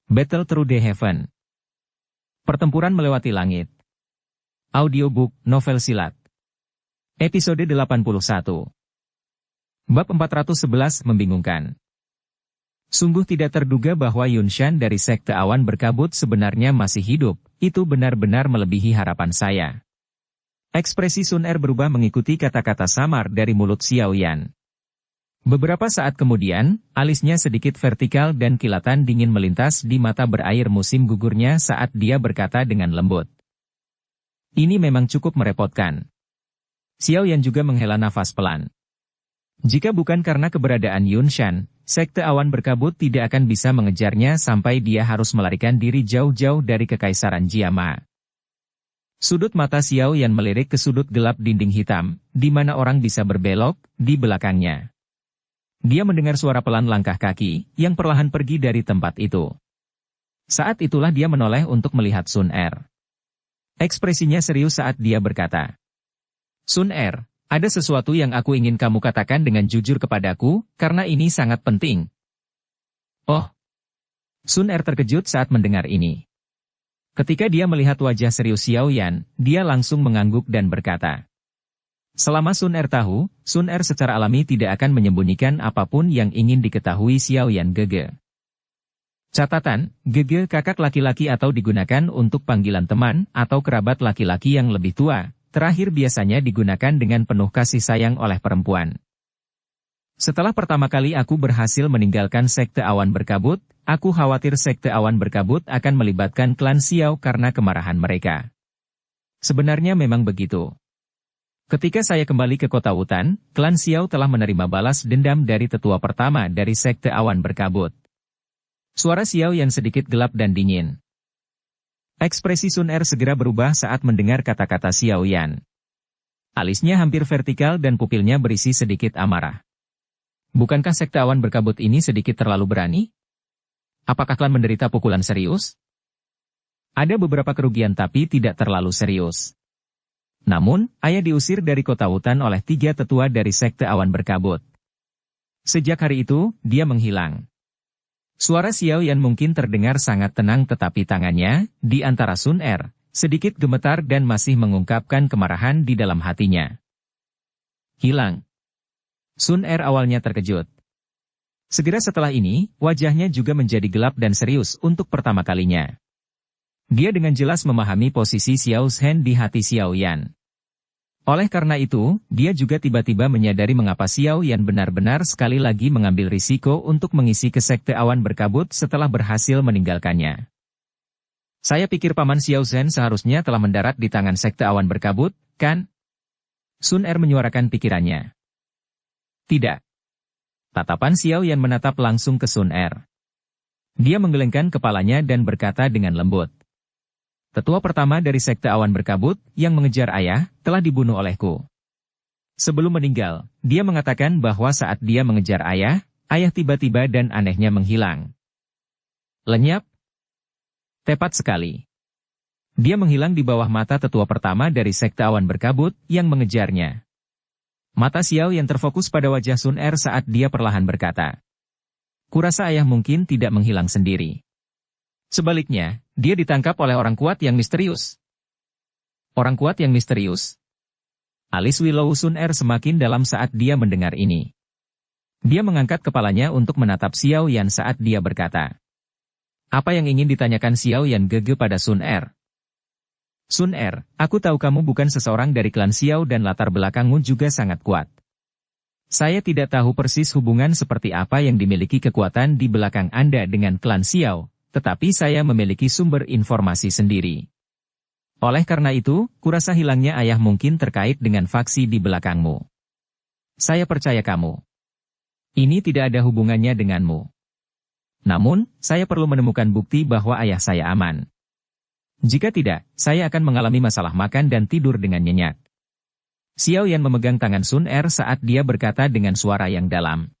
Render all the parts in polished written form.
Battle Through the Heaven. Pertempuran melewati langit. Audiobook, novel silat. Episode 81. Bab 411 membingungkan. Sungguh tidak terduga bahwa Yunshan dari Sekte Awan Berkabut sebenarnya masih hidup, itu benar-benar melebihi harapan saya. Ekspresi Sun Er berubah mengikuti kata-kata samar dari mulut Xiao Yan. Beberapa saat kemudian, alisnya sedikit vertikal dan kilatan dingin melintas di mata berair musim gugurnya saat dia berkata dengan lembut. Ini memang cukup merepotkan. Xiao Yan juga menghela nafas pelan. Jika bukan karena keberadaan Yunshan, Sekte Awan Berkabut tidak akan bisa mengejarnya sampai dia harus melarikan diri jauh-jauh dari Kekaisaran Jiama. Sudut mata Xiao Yan melirik ke sudut gelap dinding hitam, di mana orang bisa berbelok, di belakangnya. Dia mendengar suara pelan langkah kaki, yang perlahan pergi dari tempat itu. Saat itulah dia menoleh untuk melihat Sun Er. Ekspresinya serius saat dia berkata, Sun Er, ada sesuatu yang aku ingin kamu katakan dengan jujur kepadaku, karena ini sangat penting. Oh! Sun Er terkejut saat mendengar ini. Ketika dia melihat wajah serius Xiao Yan, dia langsung mengangguk dan berkata, selama Sun Er tahu, Sun Er secara alami tidak akan menyembunyikan apapun yang ingin diketahui Xiao Yan Gege. Catatan, Gege kakak laki-laki atau digunakan untuk panggilan teman atau kerabat laki-laki yang lebih tua, terakhir biasanya digunakan dengan penuh kasih sayang oleh perempuan. Setelah pertama kali aku berhasil meninggalkan Sekte Awan Berkabut, aku khawatir Sekte Awan Berkabut akan melibatkan klan Xiao karena kemarahan mereka. Sebenarnya memang begitu. Ketika saya kembali ke kota Wutan, klan Xiao telah menerima balas dendam dari tetua pertama dari Sekte Awan Berkabut. Suara Xiao yang sedikit gelap dan dingin. Ekspresi Sun Er segera berubah saat mendengar kata-kata Xiao Yan. Alisnya hampir vertikal dan pupilnya berisi sedikit amarah. Bukankah Sekte Awan Berkabut ini sedikit terlalu berani? Apakah klan menderita pukulan serius? Ada beberapa kerugian tapi tidak terlalu serius. Namun, ayah diusir dari kota Wutan oleh 3 tetua dari Sekte Awan Berkabut. Sejak hari itu, dia menghilang. Suara Xiao Yan mungkin terdengar sangat tenang tetapi tangannya, di antara Sun Er, sedikit gemetar dan masih mengungkapkan kemarahan di dalam hatinya. Hilang. Sun Er awalnya terkejut. Segera setelah ini, wajahnya juga menjadi gelap dan serius untuk pertama kalinya. Dia dengan jelas memahami posisi Xiao Zhen di hati Xiao Yan. Oleh karena itu, dia juga tiba-tiba menyadari mengapa Xiao Yan benar-benar sekali lagi mengambil risiko untuk mengisi ke Sekte Awan Berkabut setelah berhasil meninggalkannya. Saya pikir Paman Xiao Zhen seharusnya telah mendarat di tangan Sekte Awan Berkabut, kan? Sun Er menyuarakan pikirannya. Tidak. Tatapan Xiao Yan menatap langsung ke Sun Er. Dia menggelengkan kepalanya dan berkata dengan lembut. Tetua pertama dari Sekte Awan Berkabut, yang mengejar ayah, telah dibunuh olehku. Sebelum meninggal, dia mengatakan bahwa saat dia mengejar ayah, ayah tiba-tiba dan anehnya menghilang. Lenyap? Tepat sekali. Dia menghilang di bawah mata tetua pertama dari Sekte Awan Berkabut, yang mengejarnya. Mata Xiao yang terfokus pada wajah Sun Er saat dia perlahan berkata. Kurasa ayah mungkin tidak menghilang sendiri. Sebaliknya, dia ditangkap oleh orang kuat yang misterius. Orang kuat yang misterius? Alis Willow Sun Er semakin dalam saat dia mendengar ini. Dia mengangkat kepalanya untuk menatap Xiao Yan saat dia berkata. Apa yang ingin ditanyakan Xiao Yan Gege pada Sun Er? Sun Er, aku tahu kamu bukan seseorang dari klan Xiao dan latar belakangmu juga sangat kuat. Saya tidak tahu persis hubungan seperti apa yang dimiliki kekuatan di belakang Anda dengan klan Xiao. Tetapi saya memiliki sumber informasi sendiri. Oleh karena itu, kurasa hilangnya ayah mungkin terkait dengan faksi di belakangmu. Saya percaya kamu. Ini tidak ada hubungannya denganmu. Namun, saya perlu menemukan bukti bahwa ayah saya aman. Jika tidak, saya akan mengalami masalah makan dan tidur dengan nyenyak. Xiao Yan memegang tangan Sun Er saat dia berkata dengan suara yang dalam.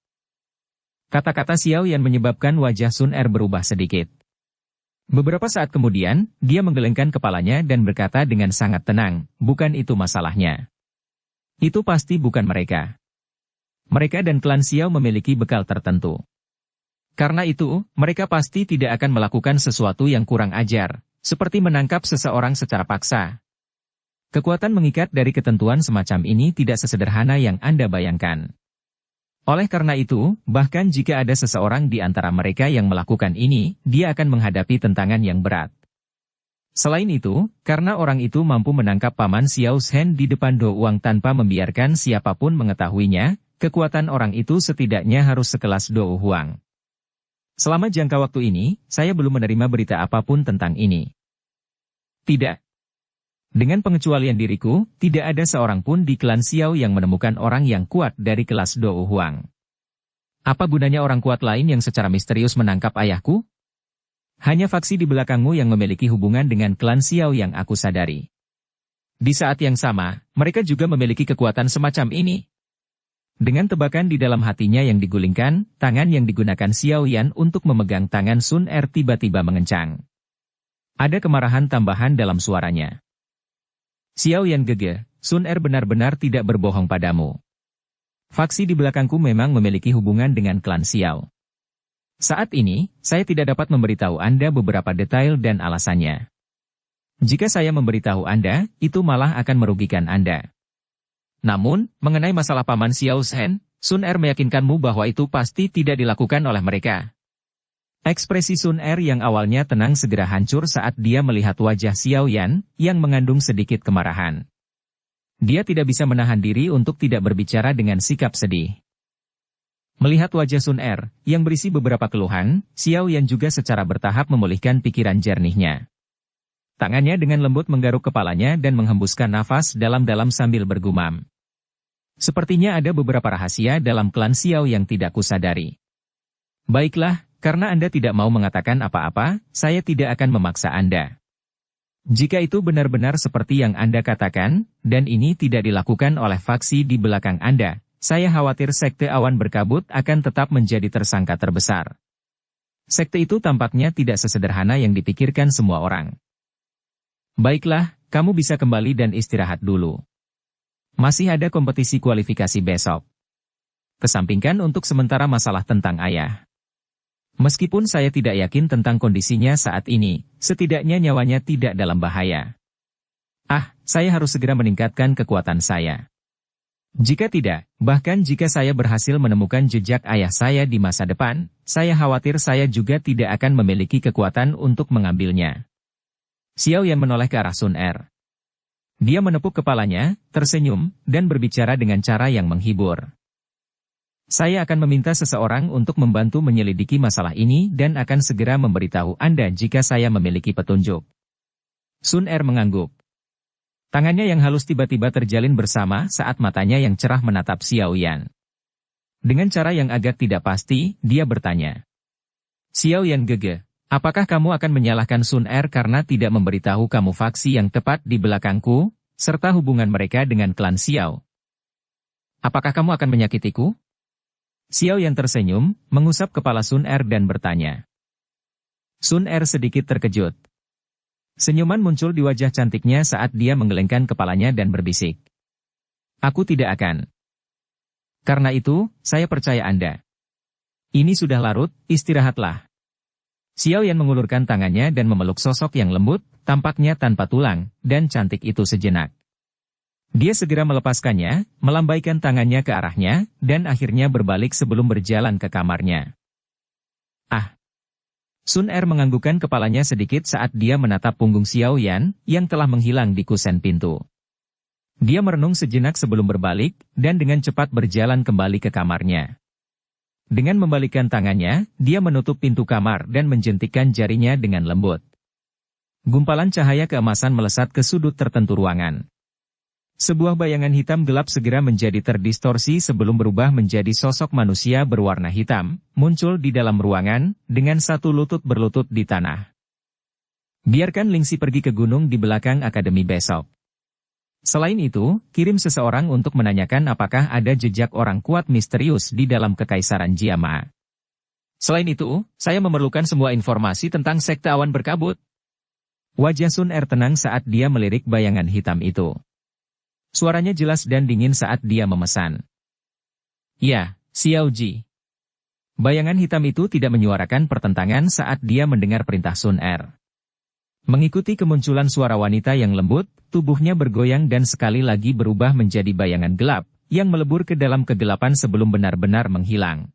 Kata-kata Xiao Yan menyebabkan wajah Sun Er berubah sedikit. Beberapa saat kemudian, dia menggelengkan kepalanya dan berkata dengan sangat tenang, bukan itu masalahnya. Itu pasti bukan mereka. Mereka dan klan Xiao memiliki bekal tertentu. Karena itu, mereka pasti tidak akan melakukan sesuatu yang kurang ajar, seperti menangkap seseorang secara paksa. Kekuatan mengikat dari ketentuan semacam ini tidak sesederhana yang Anda bayangkan. Oleh karena itu, bahkan jika ada seseorang di antara mereka yang melakukan ini, dia akan menghadapi tentangan yang berat. Selain itu, karena orang itu mampu menangkap Paman Xiao Zhen di depan Do Wang tanpa membiarkan siapapun mengetahuinya, kekuatan orang itu setidaknya harus sekelas Do Huang. Selama jangka waktu ini, saya belum menerima berita apapun tentang ini. Tidak. Dengan pengecualian diriku, tidak ada seorang pun di klan Xiao yang menemukan orang yang kuat dari kelas Do Huang. Apa gunanya orang kuat lain yang secara misterius menangkap ayahku? Hanya faksi di belakangmu yang memiliki hubungan dengan klan Xiao yang aku sadari. Di saat yang sama, mereka juga memiliki kekuatan semacam ini. Dengan tebakan di dalam hatinya yang digulingkan, tangan yang digunakan Xiao Yan untuk memegang tangan Sun Er tiba-tiba mengencang. Ada kemarahan tambahan dalam suaranya. Xiao Yan gege, Sun Er benar-benar tidak berbohong padamu. Faksi di belakangku memang memiliki hubungan dengan klan Xiao. Saat ini, saya tidak dapat memberitahu Anda beberapa detail dan alasannya. Jika saya memberitahu Anda, itu malah akan merugikan Anda. Namun, mengenai masalah Paman Xiao Zhen, Sun Er meyakinkanmu bahwa itu pasti tidak dilakukan oleh mereka. Ekspresi Sun Er yang awalnya tenang segera hancur saat dia melihat wajah Xiao Yan, yang mengandung sedikit kemarahan. Dia tidak bisa menahan diri untuk tidak berbicara dengan sikap sedih. Melihat wajah Sun Er, yang berisi beberapa keluhan, Xiao Yan juga secara bertahap memulihkan pikiran jernihnya. Tangannya dengan lembut menggaruk kepalanya dan menghembuskan nafas dalam-dalam sambil bergumam. Sepertinya ada beberapa rahasia dalam klan Xiao yang tidak kusadari. Baiklah, karena Anda tidak mau mengatakan apa-apa, saya tidak akan memaksa Anda. Jika itu benar-benar seperti yang Anda katakan, dan ini tidak dilakukan oleh faksi di belakang Anda, saya khawatir Sekte Awan Berkabut akan tetap menjadi tersangka terbesar. Sekte itu tampaknya tidak sesederhana yang dipikirkan semua orang. Baiklah, kamu bisa kembali dan istirahat dulu. Masih ada kompetisi kualifikasi besok. Kesampingkan untuk sementara masalah tentang ayah. Meskipun saya tidak yakin tentang kondisinya saat ini, setidaknya nyawanya tidak dalam bahaya. Saya harus segera meningkatkan kekuatan saya. Jika tidak, bahkan jika saya berhasil menemukan jejak ayah saya di masa depan, saya khawatir saya juga tidak akan memiliki kekuatan untuk mengambilnya. Xiao Yan menoleh ke arah Sun Er. Dia menepuk kepalanya, tersenyum, dan berbicara dengan cara yang menghibur. Saya akan meminta seseorang untuk membantu menyelidiki masalah ini dan akan segera memberitahu Anda jika saya memiliki petunjuk. Sun Er mengangguk. Tangannya yang halus tiba-tiba terjalin bersama saat matanya yang cerah menatap Xiao Yan. Dengan cara yang agak tidak pasti, dia bertanya. Xiao Yan gege. Apakah kamu akan menyalahkan Sun Er karena tidak memberitahu kamu faksi yang tepat di belakangku, serta hubungan mereka dengan klan Xiao? Apakah kamu akan menyakitiku? Xiao yang tersenyum, mengusap kepala Sun Er dan bertanya. Sun Er sedikit terkejut. Senyuman muncul di wajah cantiknya saat dia menggelengkan kepalanya dan berbisik. Aku tidak akan. Karena itu, saya percaya Anda. Ini sudah larut, istirahatlah. Xiao Yan mengulurkan tangannya dan memeluk sosok yang lembut, tampaknya tanpa tulang, dan cantik itu sejenak. Dia segera melepaskannya, melambaikan tangannya ke arahnya, dan akhirnya berbalik sebelum berjalan ke kamarnya. Sun Er menganggukkan kepalanya sedikit saat dia menatap punggung Xiao Yan, yang telah menghilang di kusen pintu. Dia merenung sejenak sebelum berbalik, dan dengan cepat berjalan kembali ke kamarnya. Dengan membalikkan tangannya, dia menutup pintu kamar dan menjentikkan jarinya dengan lembut. Gumpalan cahaya keemasan melesat ke sudut tertentu ruangan. Sebuah bayangan hitam gelap segera menjadi terdistorsi sebelum berubah menjadi sosok manusia berwarna hitam, muncul di dalam ruangan, dengan satu lutut berlutut di tanah. Biarkan Lingxi pergi ke gunung di belakang akademi besok. Selain itu, kirim seseorang untuk menanyakan apakah ada jejak orang kuat misterius di dalam Kekaisaran Jiama. Selain itu, saya memerlukan semua informasi tentang Sekte Awan Berkabut. Wajah Sun Er tenang saat dia melirik bayangan hitam itu. Suaranya jelas dan dingin saat dia memesan. Ya, Xiao Ji. Bayangan hitam itu tidak menyuarakan pertentangan saat dia mendengar perintah Sun Er. Mengikuti kemunculan suara wanita yang lembut, tubuhnya bergoyang dan sekali lagi berubah menjadi bayangan gelap, yang melebur ke dalam kegelapan sebelum benar-benar menghilang.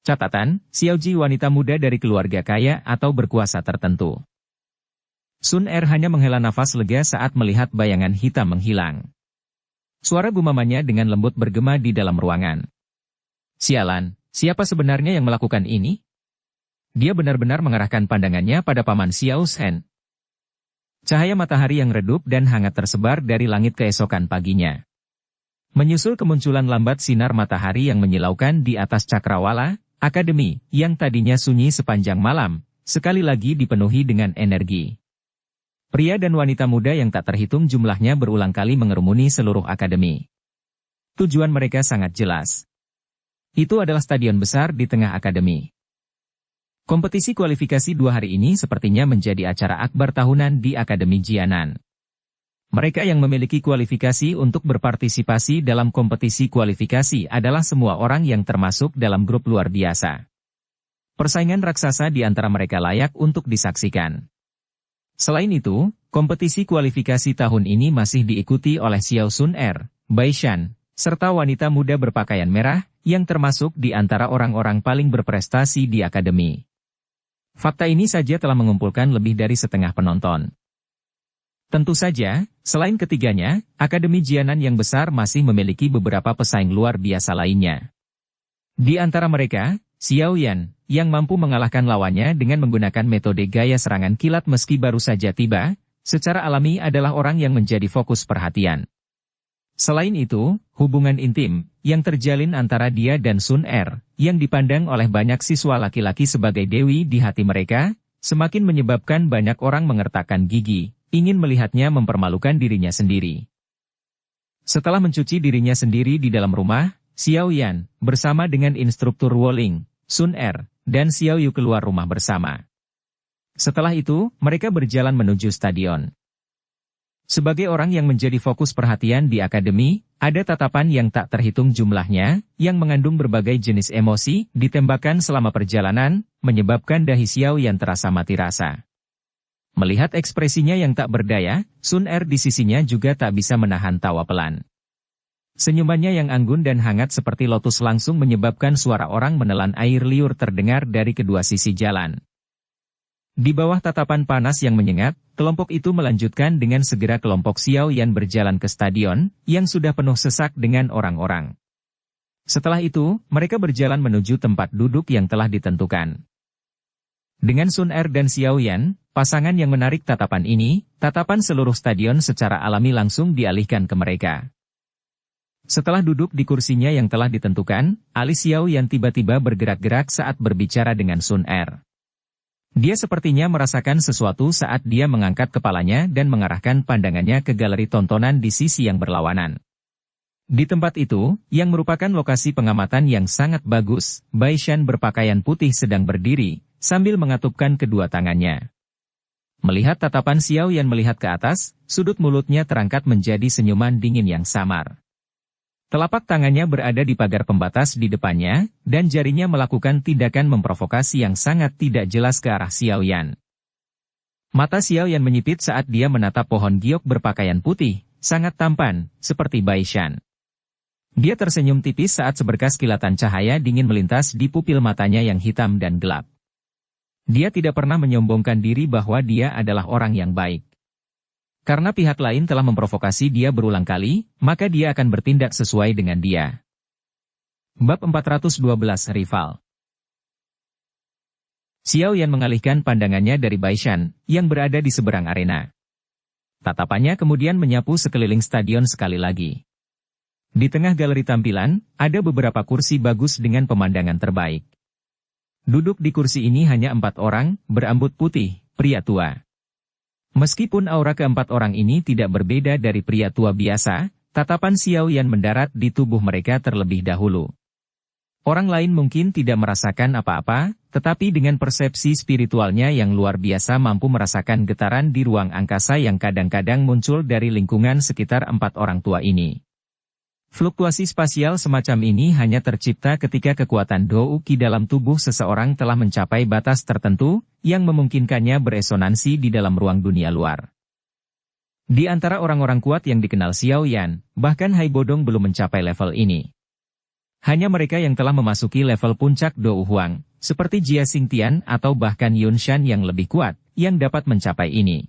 Catatan, Xiaoji wanita muda dari keluarga kaya atau berkuasa tertentu. Sun Er hanya menghela nafas lega saat melihat bayangan hitam menghilang. Suara gumamannya dengan lembut bergema di dalam ruangan. Sialan, siapa sebenarnya yang melakukan ini? Dia benar-benar mengarahkan pandangannya pada paman Xiao Shen. Cahaya matahari yang redup dan hangat tersebar dari langit keesokan paginya. Menyusul kemunculan lambat sinar matahari yang menyilaukan di atas cakrawala, akademi, yang tadinya sunyi sepanjang malam, sekali lagi dipenuhi dengan energi. Pria dan wanita muda yang tak terhitung jumlahnya berulang kali mengerumuni seluruh akademi. Tujuan mereka sangat jelas. Itu adalah stadion besar di tengah akademi. Kompetisi kualifikasi 2 hari ini sepertinya menjadi acara akbar tahunan di Akademi Jianan. Mereka yang memiliki kualifikasi untuk berpartisipasi dalam kompetisi kualifikasi adalah semua orang yang termasuk dalam grup luar biasa. Persaingan raksasa di antara mereka layak untuk disaksikan. Selain itu, kompetisi kualifikasi tahun ini masih diikuti oleh Xiao Sun Er, Bai Shan, serta wanita muda berpakaian merah, yang termasuk di antara orang-orang paling berprestasi di Akademi. Fakta ini saja telah mengumpulkan lebih dari setengah penonton. Tentu saja, selain ketiganya, Akademi Jianan yang besar masih memiliki beberapa pesaing luar biasa lainnya. Di antara mereka, Xiao Yan, yang mampu mengalahkan lawannya dengan menggunakan metode gaya serangan kilat meski baru saja tiba, secara alami adalah orang yang menjadi fokus perhatian. Selain itu, hubungan intim yang terjalin antara dia dan Sun Er, yang dipandang oleh banyak siswa laki-laki sebagai dewi di hati mereka, semakin menyebabkan banyak orang mengertakkan gigi, ingin melihatnya mempermalukan dirinya sendiri. Setelah mencuci dirinya sendiri di dalam rumah, Xiao Yan, bersama dengan instruktur Woling, Sun Er, dan Xiao Yu keluar rumah bersama. Setelah itu, mereka berjalan menuju stadion. Sebagai orang yang menjadi fokus perhatian di akademi, ada tatapan yang tak terhitung jumlahnya, yang mengandung berbagai jenis emosi, ditembakkan selama perjalanan, menyebabkan dahi Xiao yang terasa mati rasa. Melihat ekspresinya yang tak berdaya, Sun Er di sisinya juga tak bisa menahan tawa pelan. Senyumannya yang anggun dan hangat seperti lotus langsung menyebabkan suara orang menelan air liur terdengar dari kedua sisi jalan. Di bawah tatapan panas yang menyengat, kelompok itu melanjutkan dengan segera kelompok Xiao Yan berjalan ke stadion, yang sudah penuh sesak dengan orang-orang. Setelah itu, mereka berjalan menuju tempat duduk yang telah ditentukan. Dengan Sun Er dan Xiao Yan, pasangan yang menarik tatapan ini, tatapan seluruh stadion secara alami langsung dialihkan ke mereka. Setelah duduk di kursinya yang telah ditentukan, alis Xiao Yan tiba-tiba bergerak-gerak saat berbicara dengan Sun Er. Dia sepertinya merasakan sesuatu saat dia mengangkat kepalanya dan mengarahkan pandangannya ke galeri tontonan di sisi yang berlawanan. Di tempat itu, yang merupakan lokasi pengamatan yang sangat bagus, Bai Shan berpakaian putih sedang berdiri, sambil mengatupkan kedua tangannya. Melihat tatapan Xiao Yan melihat ke atas, sudut mulutnya terangkat menjadi senyuman dingin yang samar. Telapak tangannya berada di pagar pembatas di depannya, dan jarinya melakukan tindakan memprovokasi yang sangat tidak jelas ke arah Xiao Yan. Mata Xiao Yan menyipit saat dia menatap pohon giok berpakaian putih, sangat tampan, seperti Bai Shan. Dia tersenyum tipis saat seberkas kilatan cahaya dingin melintas di pupil matanya yang hitam dan gelap. Dia tidak pernah menyombongkan diri bahwa dia adalah orang yang baik. Karena pihak lain telah memprovokasi dia berulang kali, maka dia akan bertindak sesuai dengan dia. Bab 412 Rival. Xiao Yan mengalihkan pandangannya dari Bai Shan, yang berada di seberang arena. Tatapannya kemudian menyapu sekeliling stadion sekali lagi. Di tengah galeri tampilan, ada beberapa kursi bagus dengan pemandangan terbaik. Duduk di kursi ini hanya 4 orang, berambut putih, pria tua. Meskipun aura keempat orang ini tidak berbeda dari pria tua biasa, tatapan Xiao Yan mendarat di tubuh mereka terlebih dahulu. Orang lain mungkin tidak merasakan apa-apa, tetapi dengan persepsi spiritualnya yang luar biasa mampu merasakan getaran di ruang angkasa yang kadang-kadang muncul dari lingkungan sekitar 4 orang tua ini. Fluktuasi spasial semacam ini hanya tercipta ketika kekuatan Douki dalam tubuh seseorang telah mencapai batas tertentu, yang memungkinkannya beresonansi di dalam ruang dunia luar. Di antara orang-orang kuat yang dikenal Xiao Yan, bahkan Hai Bodong belum mencapai level ini. Hanya mereka yang telah memasuki level puncak Dou Huang, seperti Jia Xingtian atau bahkan Yun Shan yang lebih kuat, yang dapat mencapai ini.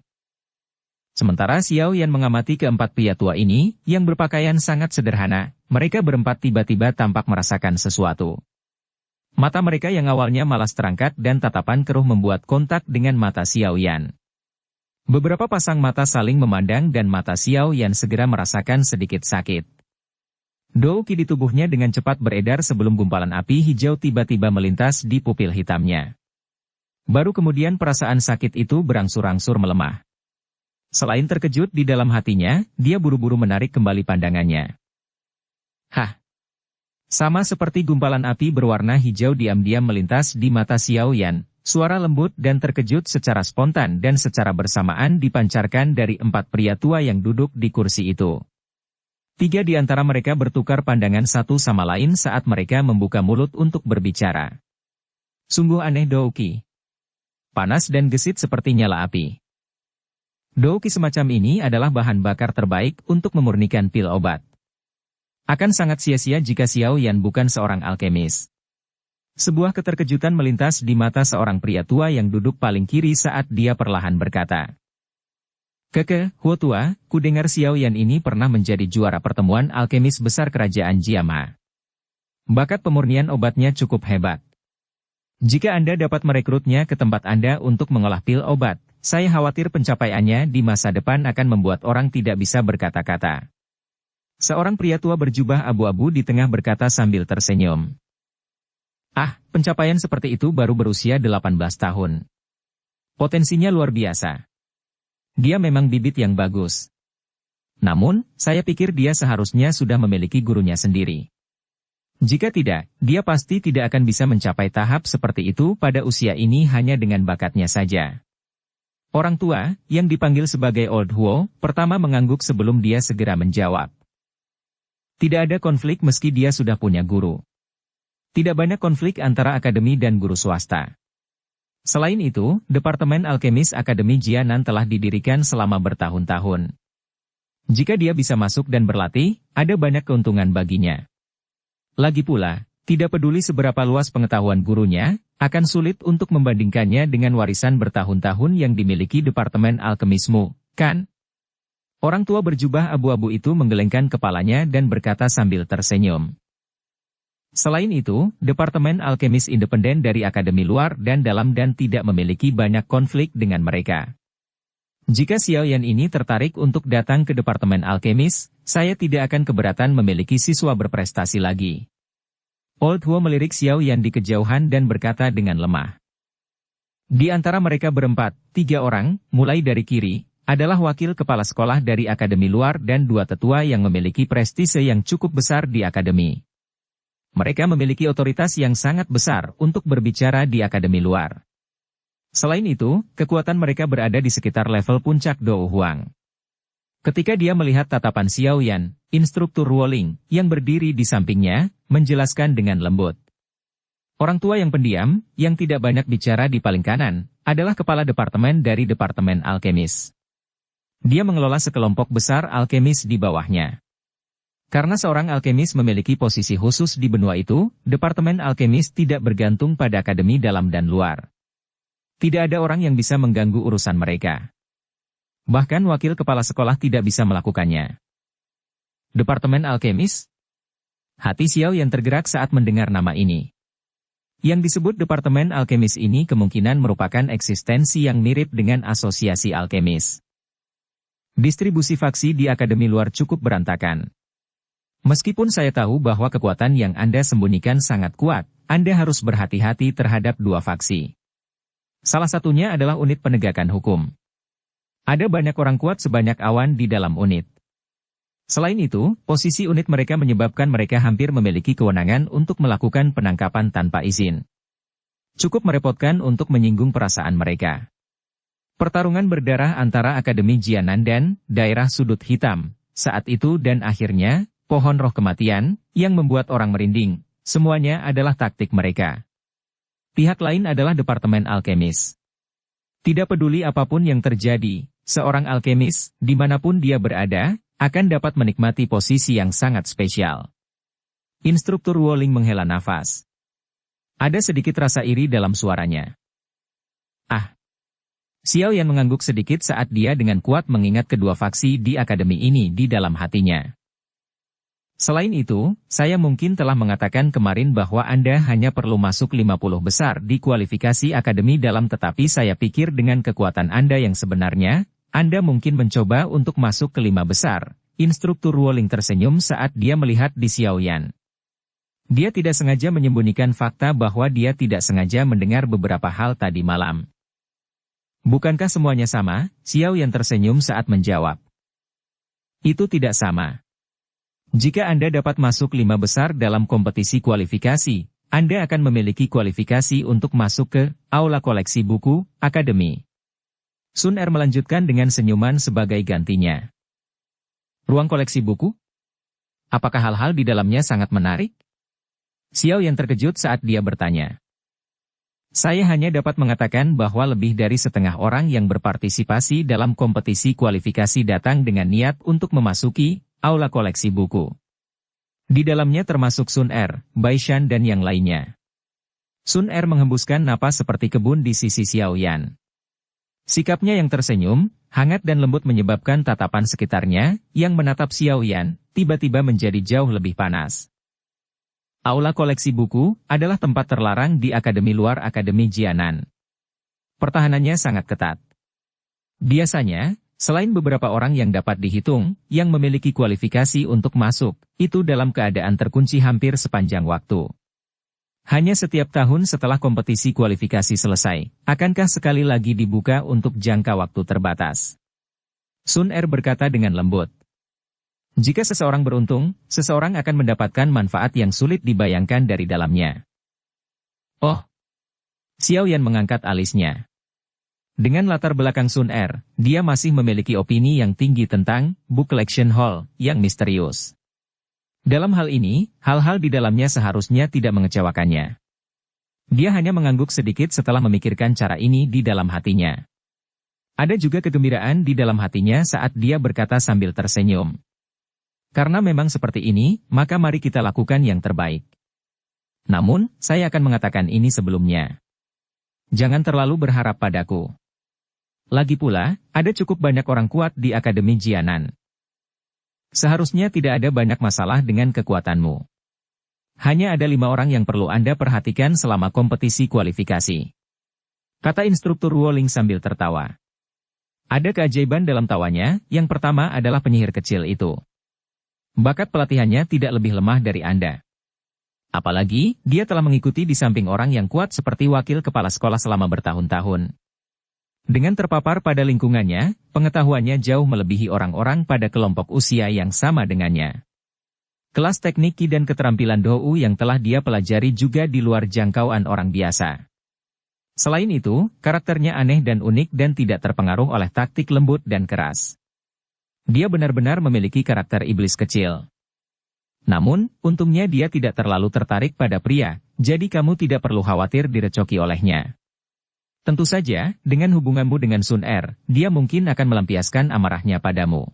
Sementara Xiao Yan mengamati keempat pria tua ini, yang berpakaian sangat sederhana, mereka berempat tiba-tiba tampak merasakan sesuatu. Mata mereka yang awalnya malas terangkat dan tatapan keruh membuat kontak dengan mata Xiao Yan. Beberapa pasang mata saling memandang dan mata Xiao Yan segera merasakan sedikit sakit. Douki di tubuhnya dengan cepat beredar sebelum gumpalan api hijau tiba-tiba melintas di pupil hitamnya. Baru kemudian perasaan sakit itu berangsur-angsur melemah. Selain terkejut di dalam hatinya, dia buru-buru menarik kembali pandangannya. Hah! Sama seperti gumpalan api berwarna hijau diam-diam melintas di mata Xiao Yan, suara lembut dan terkejut secara spontan dan secara bersamaan dipancarkan dari empat pria tua yang duduk di kursi itu. Tiga di antara mereka bertukar pandangan satu sama lain saat mereka membuka mulut untuk berbicara. Sungguh aneh Douki. Panas dan gesit seperti nyala api. Douki semacam ini adalah bahan bakar terbaik untuk memurnikan pil obat. Akan sangat sia-sia jika Xiao Yan bukan seorang alkemis. Sebuah keterkejutan melintas di mata seorang pria tua yang duduk paling kiri saat dia perlahan berkata. Keke, Huo tua, ku dengar Xiao Yan ini pernah menjadi juara pertemuan alkemis besar kerajaan Jiama. Bakat pemurnian obatnya cukup hebat. Jika Anda dapat merekrutnya ke tempat Anda untuk mengolah pil obat, saya khawatir pencapaiannya di masa depan akan membuat orang tidak bisa berkata-kata. Seorang pria tua berjubah abu-abu di tengah berkata sambil tersenyum. Ah, pencapaian seperti itu baru berusia 18 tahun. Potensinya luar biasa. Dia memang bibit yang bagus. Namun, saya pikir dia seharusnya sudah memiliki gurunya sendiri. Jika tidak, dia pasti tidak akan bisa mencapai tahap seperti itu pada usia ini hanya dengan bakatnya saja. Orang tua, yang dipanggil sebagai Old Huo, pertama mengangguk sebelum dia segera menjawab. Tidak ada konflik meski dia sudah punya guru. Tidak banyak konflik antara akademi dan guru swasta. Selain itu, Departemen Alkemis Akademi Jianan telah didirikan selama bertahun-tahun. Jika dia bisa masuk dan berlatih, ada banyak keuntungan baginya. Lagi pula, tidak peduli seberapa luas pengetahuan gurunya, akan sulit untuk membandingkannya dengan warisan bertahun-tahun yang dimiliki Departemen Alkemismu, kan? Orang tua berjubah abu-abu itu menggelengkan kepalanya dan berkata sambil tersenyum. Selain itu, Departemen Alkemis independen dari akademi luar dan dalam dan tidak memiliki banyak konflik dengan mereka. Jika Xiao Yan ini tertarik untuk datang ke Departemen Alkemis, saya tidak akan keberatan memiliki siswa berprestasi lagi. Old Huo melirik Xiao Yan di kejauhan dan berkata dengan lemah. Di antara mereka berempat, 3 orang, mulai dari kiri, adalah wakil kepala sekolah dari akademi luar dan 2 tetua yang memiliki prestise yang cukup besar di akademi. Mereka memiliki otoritas yang sangat besar untuk berbicara di akademi luar. Selain itu, kekuatan mereka berada di sekitar level puncak Dou Huang. Ketika dia melihat tatapan Xiao Yan, instruktur Ruoling, yang berdiri di sampingnya, menjelaskan dengan lembut. Orang tua yang pendiam, yang tidak banyak bicara di paling kanan, adalah kepala departemen dari Departemen Alkemis. Dia mengelola sekelompok besar alkemis di bawahnya. Karena seorang alkemis memiliki posisi khusus di benua itu, Departemen Alkemis tidak bergantung pada akademi dalam dan luar. Tidak ada orang yang bisa mengganggu urusan mereka. Bahkan wakil kepala sekolah tidak bisa melakukannya. Departemen Alkemis? Hati Xiao yang tergerak saat mendengar nama ini. Yang disebut Departemen Alkemis ini kemungkinan merupakan eksistensi yang mirip dengan asosiasi alkemis. Distribusi faksi di akademi luar cukup berantakan. Meskipun saya tahu bahwa kekuatan yang Anda sembunyikan sangat kuat, Anda harus berhati-hati terhadap 2 faksi. Salah satunya adalah unit penegakan hukum. Ada banyak orang kuat sebanyak awan di dalam unit. Selain itu, posisi unit mereka menyebabkan mereka hampir memiliki kewenangan untuk melakukan penangkapan tanpa izin. Cukup merepotkan untuk menyinggung perasaan mereka. Pertarungan berdarah antara Akademi Jianan dan daerah sudut hitam. Saat itu dan akhirnya, pohon roh kematian, yang membuat orang merinding, semuanya adalah taktik mereka. Pihak lain adalah Departemen Alkemis. Tidak peduli apapun yang terjadi, seorang alkemis, dimanapun dia berada, akan dapat menikmati posisi yang sangat spesial. Instruktur Wuling menghela nafas. Ada sedikit rasa iri dalam suaranya. Ah! Xiao Yan mengangguk sedikit saat dia dengan kuat mengingat kedua faksi di akademi ini di dalam hatinya. Selain itu, saya mungkin telah mengatakan kemarin bahwa Anda hanya perlu masuk 50 besar di kualifikasi akademi dalam, tetapi saya pikir dengan kekuatan Anda yang sebenarnya, Anda mungkin mencoba untuk masuk ke 5 besar. Instruktur Wuling tersenyum saat dia melihat di Xiao Yan. Dia tidak sengaja menyembunyikan fakta bahwa dia tidak sengaja mendengar beberapa hal tadi malam. Bukankah semuanya sama? Xiao Yan tersenyum saat menjawab. Itu tidak sama. Jika Anda dapat masuk 5 besar dalam kompetisi kualifikasi, Anda akan memiliki kualifikasi untuk masuk ke Aula Koleksi Buku, Akademi. Sun Er melanjutkan dengan senyuman sebagai gantinya. Ruang koleksi buku? Apakah hal-hal di dalamnya sangat menarik? Xiao Yan terkejut saat dia bertanya. Saya hanya dapat mengatakan bahwa lebih dari setengah orang yang berpartisipasi dalam kompetisi kualifikasi datang dengan niat untuk memasuki Aula Koleksi Buku. Di dalamnya termasuk Sun Er, Bai Shan dan yang lainnya. Sun Er menghembuskan napas seperti kebun di sisi Xiao Yan. Sikapnya yang tersenyum, hangat dan lembut menyebabkan tatapan sekitarnya, yang menatap Xiao Yan, tiba-tiba menjadi jauh lebih panas. Aula Koleksi Buku adalah tempat terlarang di akademi luar Akademi Jianan. Pertahanannya sangat ketat. Biasanya, selain beberapa orang yang dapat dihitung, yang memiliki kualifikasi untuk masuk, itu dalam keadaan terkunci hampir sepanjang waktu. Hanya setiap tahun setelah kompetisi kualifikasi selesai, akankah sekali lagi dibuka untuk jangka waktu terbatas? Sun Er berkata dengan lembut. Jika seseorang beruntung, seseorang akan mendapatkan manfaat yang sulit dibayangkan dari dalamnya. Oh! Xiao Yan mengangkat alisnya. Dengan latar belakang Sun Er, dia masih memiliki opini yang tinggi tentang Book Collection Hall yang misterius. Dalam hal ini, hal-hal di dalamnya seharusnya tidak mengecewakannya. Dia hanya mengangguk sedikit setelah memikirkan cara ini di dalam hatinya. Ada juga kegembiraan di dalam hatinya saat dia berkata sambil tersenyum. Karena memang seperti ini, maka mari kita lakukan yang terbaik. Namun, saya akan mengatakan ini sebelumnya. Jangan terlalu berharap padaku. Lagi pula, ada cukup banyak orang kuat di Akademi Jianan. Seharusnya tidak ada banyak masalah dengan kekuatanmu. Hanya ada 5 orang yang perlu Anda perhatikan selama kompetisi kualifikasi. Kata instruktur Wuling sambil tertawa. Ada keajaiban dalam tawanya, yang pertama adalah penyihir kecil itu. Bakat pelatihannya tidak lebih lemah dari Anda. Apalagi, dia telah mengikuti di samping orang yang kuat seperti wakil kepala sekolah selama bertahun-tahun. Dengan terpapar pada lingkungannya, pengetahuannya jauh melebihi orang-orang pada kelompok usia yang sama dengannya. Kelas teknik Qi dan keterampilan Dou yang telah dia pelajari juga di luar jangkauan orang biasa. Selain itu, karakternya aneh dan unik dan tidak terpengaruh oleh taktik lembut dan keras. Dia benar-benar memiliki karakter iblis kecil. Namun, untungnya dia tidak terlalu tertarik pada pria, jadi kamu tidak perlu khawatir direcoki olehnya. Tentu saja, dengan hubunganmu dengan Sun Er, dia mungkin akan melampiaskan amarahnya padamu.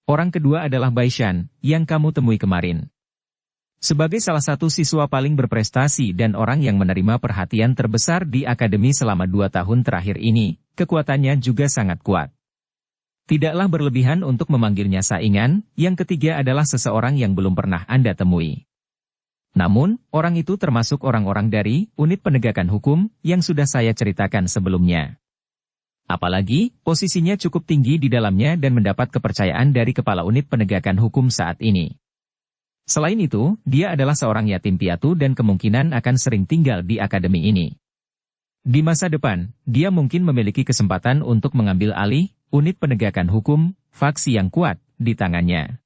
Orang kedua adalah Bai Shan, yang kamu temui kemarin. Sebagai salah satu siswa paling berprestasi dan orang yang menerima perhatian terbesar di akademi selama 2 tahun terakhir ini, kekuatannya juga sangat kuat. Tidaklah berlebihan untuk memanggilnya saingan, yang ketiga adalah seseorang yang belum pernah Anda temui. Namun, orang itu termasuk orang-orang dari unit penegakan hukum yang sudah saya ceritakan sebelumnya. Apalagi, posisinya cukup tinggi di dalamnya dan mendapat kepercayaan dari kepala unit penegakan hukum saat ini. Selain itu, dia adalah seorang yatim piatu dan kemungkinan akan sering tinggal di akademi ini. Di masa depan, dia mungkin memiliki kesempatan untuk mengambil alih unit penegakan hukum, faksi yang kuat, di tangannya.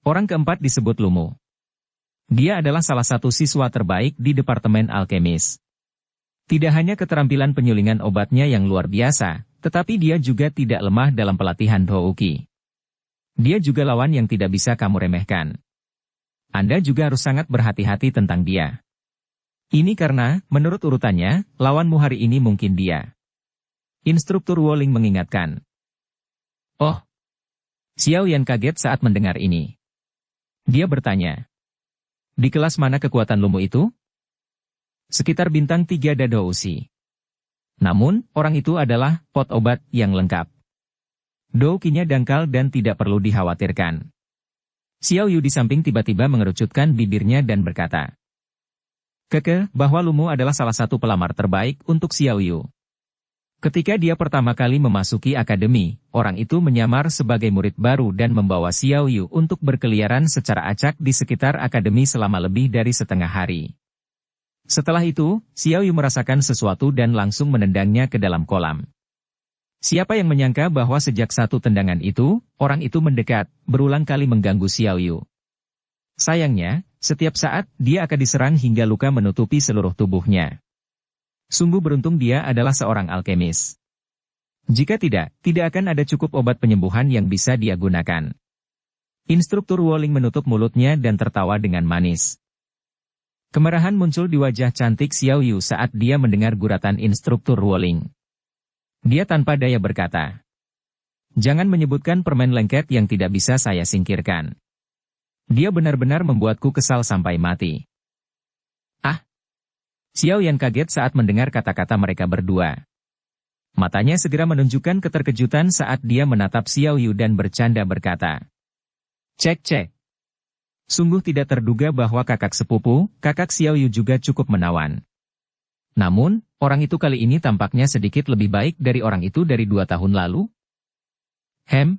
Orang keempat disebut Lumu. Dia adalah salah satu siswa terbaik di Departemen Alkemis. Tidak hanya keterampilan penyulingan obatnya yang luar biasa, tetapi dia juga tidak lemah dalam pelatihan Douqi. Dia juga lawan yang tidak bisa kamu remehkan. Anda juga harus sangat berhati-hati tentang dia. Ini karena, menurut urutannya, lawanmu hari ini mungkin dia. Instruktur Wuling mengingatkan. Oh. Xiao Yan kaget saat mendengar ini. Dia bertanya. Di kelas mana kekuatan lumu itu? Sekitar bintang 3 Dadoushi. Namun, orang itu adalah pot obat yang lengkap. Doukinya dangkal dan tidak perlu dikhawatirkan. Xiao Yu di samping tiba-tiba mengerucutkan bibirnya dan berkata. Bahwa lumu adalah salah satu pelamar terbaik untuk Xiao Yu. Ketika dia pertama kali memasuki akademi, orang itu menyamar sebagai murid baru dan membawa Xiao Yu untuk berkeliaran secara acak di sekitar akademi selama lebih dari setengah hari. Setelah itu, Xiao Yu merasakan sesuatu dan langsung menendangnya ke dalam kolam. Siapa yang menyangka bahwa sejak satu tendangan itu, orang itu mendekat, berulang kali mengganggu Xiao Yu. Sayangnya, setiap saat, dia akan diserang hingga luka menutupi seluruh tubuhnya. Sungguh beruntung dia adalah seorang alkemis. Jika tidak akan ada cukup obat penyembuhan yang bisa dia gunakan. Instruktur Wuling menutup mulutnya dan tertawa dengan manis. Kemarahan muncul di wajah cantik Xiao Yu saat dia mendengar guratan instruktur Wuling. Dia tanpa daya berkata, "Jangan menyebutkan permen lengket yang tidak bisa saya singkirkan. Dia benar-benar membuatku kesal sampai mati." Xiao Yan kaget saat mendengar kata-kata mereka berdua. Matanya segera menunjukkan keterkejutan saat dia menatap Xiao Yu dan bercanda berkata. Cek. Sungguh tidak terduga bahwa kakak sepupu, kakak Xiao Yu juga cukup menawan. Namun, orang itu kali ini tampaknya sedikit lebih baik dari orang itu dari 2 tahun lalu.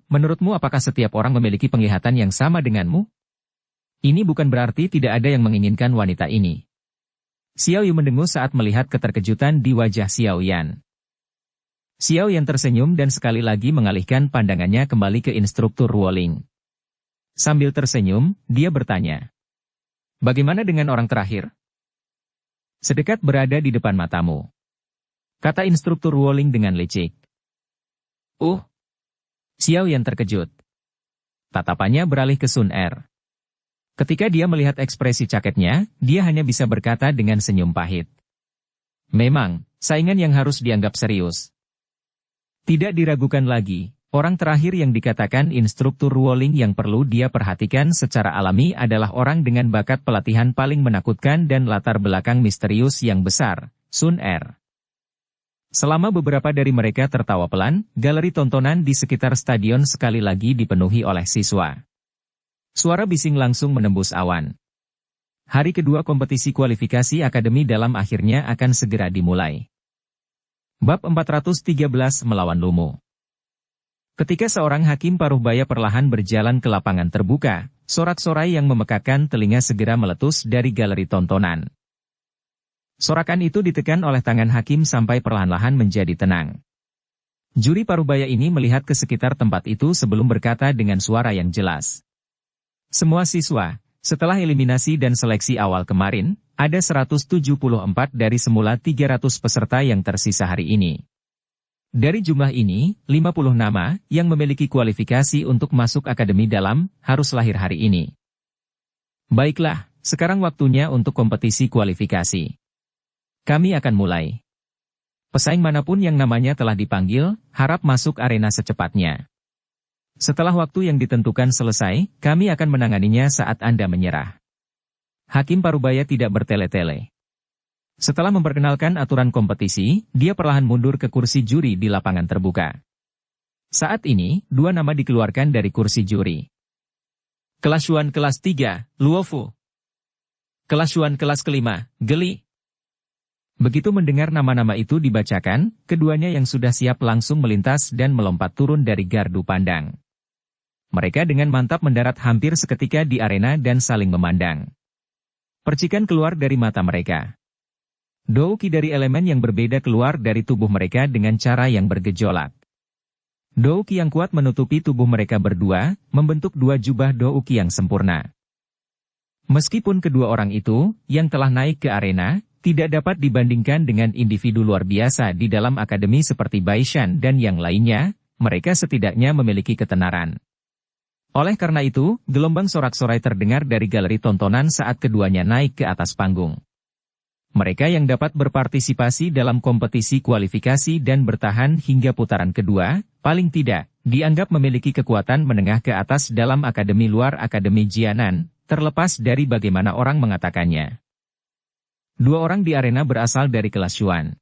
Menurutmu apakah setiap orang memiliki penglihatan yang sama denganmu? Ini bukan berarti tidak ada yang menginginkan wanita ini. Xiao Yu mendengus saat melihat keterkejutan di wajah Xiao Yan. Xiao Yan tersenyum dan sekali lagi mengalihkan pandangannya kembali ke instruktur Wuling. Sambil tersenyum, dia bertanya. Bagaimana dengan orang terakhir? Sedekat berada di depan matamu. Kata instruktur Wuling dengan licik. Xiao Yan terkejut. Tatapannya beralih ke Sun Er. Ketika dia melihat ekspresi caketnya, dia hanya bisa berkata dengan senyum pahit. Memang, saingan yang harus dianggap serius. Tidak diragukan lagi, orang terakhir yang dikatakan instruktur Wuling yang perlu dia perhatikan secara alami adalah orang dengan bakat pelatihan paling menakutkan dan latar belakang misterius yang besar, Sun Er. Selama beberapa dari mereka tertawa pelan, galeri tontonan di sekitar stadion sekali lagi dipenuhi oleh siswa. Suara bising langsung menembus awan. Hari kedua kompetisi kualifikasi akademi dalam akhirnya akan segera dimulai. Bab 413 melawan Lumu. Ketika seorang hakim paruhbaya perlahan berjalan ke lapangan terbuka, sorak-sorai yang memekakan telinga segera meletus dari galeri tontonan. Sorakan itu ditekan oleh tangan hakim sampai perlahan-lahan menjadi tenang. Juri paruhbaya ini melihat ke sekitar tempat itu sebelum berkata dengan suara yang jelas. Semua siswa, setelah eliminasi dan seleksi awal kemarin, ada 174 dari semula 300 peserta yang tersisa hari ini. Dari jumlah ini, 50 nama yang memiliki kualifikasi untuk masuk akademi dalam harus lahir hari ini. Baiklah, sekarang waktunya untuk kompetisi kualifikasi. Kami akan mulai. Pesaing manapun yang namanya telah dipanggil, harap masuk arena secepatnya. Setelah waktu yang ditentukan selesai, kami akan menanganinya saat Anda menyerah. Hakim paruhbaya tidak bertele-tele. Setelah memperkenalkan aturan kompetisi, dia perlahan mundur ke kursi juri di lapangan terbuka. Saat ini, 2 nama dikeluarkan dari kursi juri. Kelas Yuan kelas 3, Luofu. Kelas Yuan kelas kelima, Geli. Begitu mendengar nama-nama itu dibacakan, keduanya yang sudah siap langsung melintas dan melompat turun dari gardu pandang. Mereka dengan mantap mendarat hampir seketika di arena dan saling memandang. Percikan keluar dari mata mereka. Douki dari elemen yang berbeda keluar dari tubuh mereka dengan cara yang bergejolak. Douki yang kuat menutupi tubuh mereka berdua, membentuk 2 jubah Douki yang sempurna. Meskipun kedua orang itu, yang telah naik ke arena, tidak dapat dibandingkan dengan individu luar biasa di dalam akademi seperti Baishan dan yang lainnya, mereka setidaknya memiliki ketenaran. Oleh karena itu, gelombang sorak-sorai terdengar dari galeri tontonan saat keduanya naik ke atas panggung. Mereka yang dapat berpartisipasi dalam kompetisi kualifikasi dan bertahan hingga putaran kedua, paling tidak, dianggap memiliki kekuatan menengah ke atas dalam akademi luar akademi Jianan, terlepas dari bagaimana orang mengatakannya. Dua orang di arena berasal dari kelas Xuan.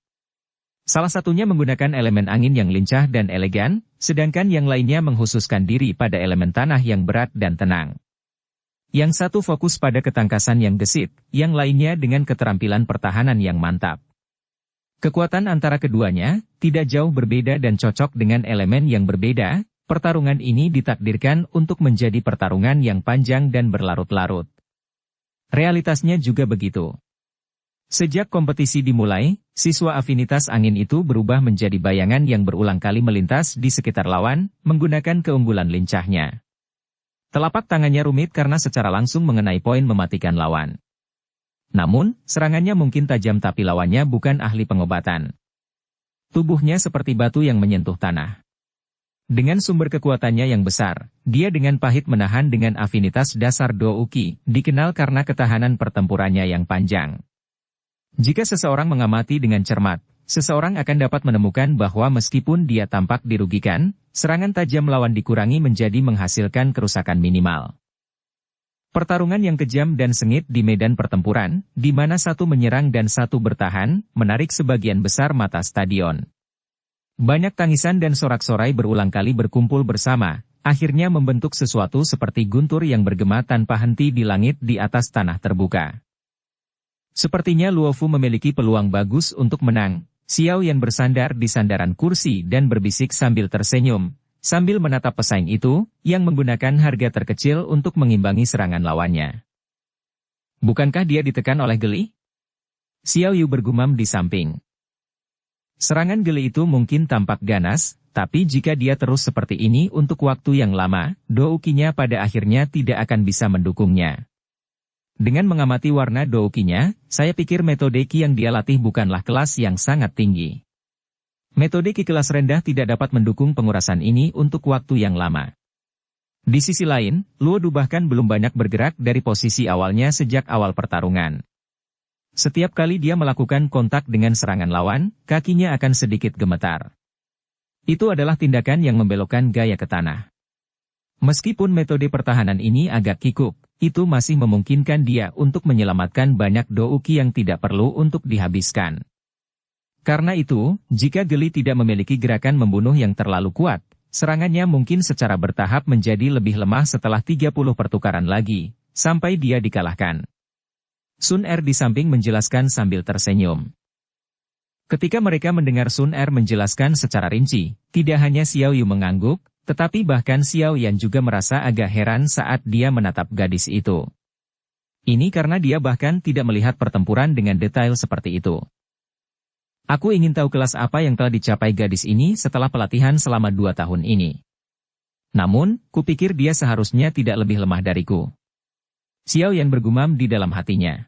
Salah satunya menggunakan elemen angin yang lincah dan elegan, sedangkan yang lainnya menghususkan diri pada elemen tanah yang berat dan tenang. Yang satu fokus pada ketangkasan yang gesit, yang lainnya dengan keterampilan pertahanan yang mantap. Kekuatan antara keduanya tidak jauh berbeda dan cocok dengan elemen yang berbeda. Pertarungan ini ditakdirkan untuk menjadi pertarungan yang panjang dan berlarut-larut. Realitasnya juga begitu. Sejak kompetisi dimulai, siswa afinitas angin itu berubah menjadi bayangan yang berulang kali melintas di sekitar lawan, menggunakan keunggulan lincahnya. Telapak tangannya rumit karena secara langsung mengenai poin mematikan lawan. Namun, serangannya mungkin tajam tapi lawannya bukan ahli pengobatan. Tubuhnya seperti batu yang menyentuh tanah. Dengan sumber kekuatannya yang besar, dia dengan pahit menahan dengan afinitas dasar Douki, dikenal karena ketahanan pertempurannya yang panjang. Jika seseorang mengamati dengan cermat, seseorang akan dapat menemukan bahwa meskipun dia tampak dirugikan, serangan tajam lawan dikurangi menjadi menghasilkan kerusakan minimal. Pertarungan yang kejam dan sengit di medan pertempuran, di mana satu menyerang dan satu bertahan, menarik sebagian besar mata stadion. Banyak tangisan dan sorak-sorai berulang kali berkumpul bersama, akhirnya membentuk sesuatu seperti guntur yang bergema tanpa henti di langit di atas tanah terbuka. Sepertinya Luofu memiliki peluang bagus untuk menang. Xiao Yan bersandar di sandaran kursi dan berbisik sambil tersenyum, sambil menatap pesaing itu, yang menggunakan harga terkecil untuk mengimbangi serangan lawannya. Bukankah dia ditekan oleh geli? Xiao Yu bergumam di samping. Serangan geli itu mungkin tampak ganas, tapi jika dia terus seperti ini untuk waktu yang lama, Doukinya pada akhirnya tidak akan bisa mendukungnya. Dengan mengamati warna Doukinya, saya pikir metode Ki yang dia latih bukanlah kelas yang sangat tinggi. Metode Ki kelas rendah tidak dapat mendukung pengurasan ini untuk waktu yang lama. Di sisi lain, Luo Du bahkan belum banyak bergerak dari posisi awalnya sejak awal pertarungan. Setiap kali dia melakukan kontak dengan serangan lawan, kakinya akan sedikit gemetar. Itu adalah tindakan yang membelokkan gaya ke tanah. Meskipun metode pertahanan ini agak kikuk, itu masih memungkinkan dia untuk menyelamatkan banyak Douki yang tidak perlu untuk dihabiskan. Karena itu, jika geli tidak memiliki gerakan membunuh yang terlalu kuat, serangannya mungkin secara bertahap menjadi lebih lemah setelah 30 pertukaran lagi, sampai dia dikalahkan. Sun Er di samping menjelaskan sambil tersenyum. Ketika mereka mendengar Sun Er menjelaskan secara rinci, tidak hanya Xiao Yu mengangguk, tetapi bahkan Xiao Yan juga merasa agak heran saat dia menatap gadis itu. Ini karena dia bahkan tidak melihat pertempuran dengan detail seperti itu. Aku ingin tahu kelas apa yang telah dicapai gadis ini setelah pelatihan selama 2 tahun ini. Namun, kupikir dia seharusnya tidak lebih lemah dariku. Xiao Yan bergumam di dalam hatinya.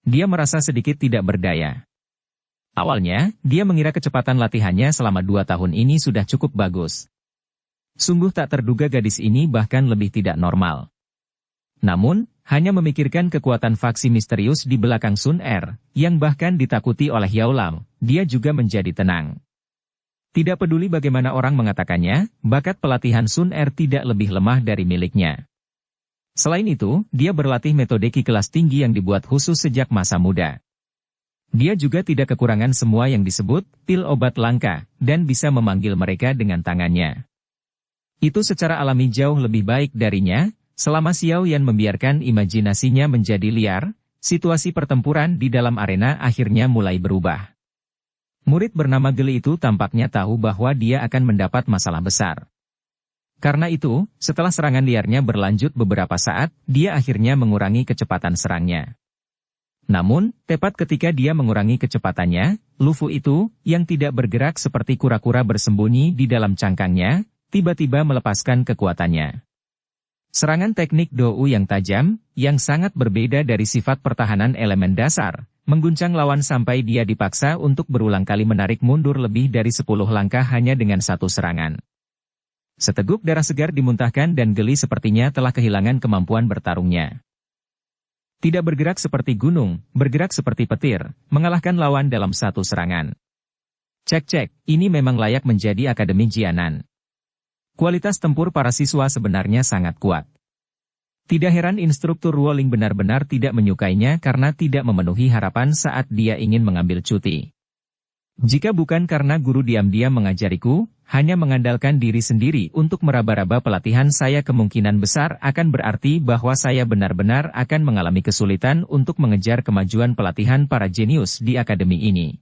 Dia merasa sedikit tidak berdaya. Awalnya, dia mengira kecepatan latihannya selama 2 tahun ini sudah cukup bagus. Sungguh tak terduga gadis ini bahkan lebih tidak normal. Namun, hanya memikirkan kekuatan faksi misterius di belakang Sun Er, yang bahkan ditakuti oleh Yao Lam, dia juga menjadi tenang. Tidak peduli bagaimana orang mengatakannya, bakat pelatihan Sun Er tidak lebih lemah dari miliknya. Selain itu, dia berlatih metode Ki kelas tinggi yang dibuat khusus sejak masa muda. Dia juga tidak kekurangan semua yang disebut pil obat langka, dan bisa memanggil mereka dengan tangannya. Itu secara alami jauh lebih baik darinya. Selama Xiao Yan membiarkan imajinasinya menjadi liar, situasi pertempuran di dalam arena akhirnya mulai berubah. Murid bernama Geli itu tampaknya tahu bahwa dia akan mendapat masalah besar. Karena itu, setelah serangan liarnya berlanjut beberapa saat, dia akhirnya mengurangi kecepatan serangnya. Namun, tepat ketika dia mengurangi kecepatannya, Lufu itu, yang tidak bergerak seperti kura-kura bersembunyi di dalam cangkangnya, tiba-tiba melepaskan kekuatannya. Serangan teknik Dou yang tajam, yang sangat berbeda dari sifat pertahanan elemen dasar, mengguncang lawan sampai dia dipaksa untuk berulang kali menarik mundur lebih dari 10 langkah hanya dengan satu serangan. Seteguk darah segar dimuntahkan dan geli sepertinya telah kehilangan kemampuan bertarungnya. Tidak bergerak seperti gunung, bergerak seperti petir, mengalahkan lawan dalam satu serangan. Cek, ini memang layak menjadi Akademi Jianan. Kualitas tempur para siswa sebenarnya sangat kuat. Tidak heran instruktur Ruoling benar-benar tidak menyukainya karena tidak memenuhi harapan saat dia ingin mengambil cuti. Jika bukan karena guru diam-diam mengajariku, hanya mengandalkan diri sendiri untuk meraba-raba pelatihan saya kemungkinan besar akan berarti bahwa saya benar-benar akan mengalami kesulitan untuk mengejar kemajuan pelatihan para jenius di akademi ini.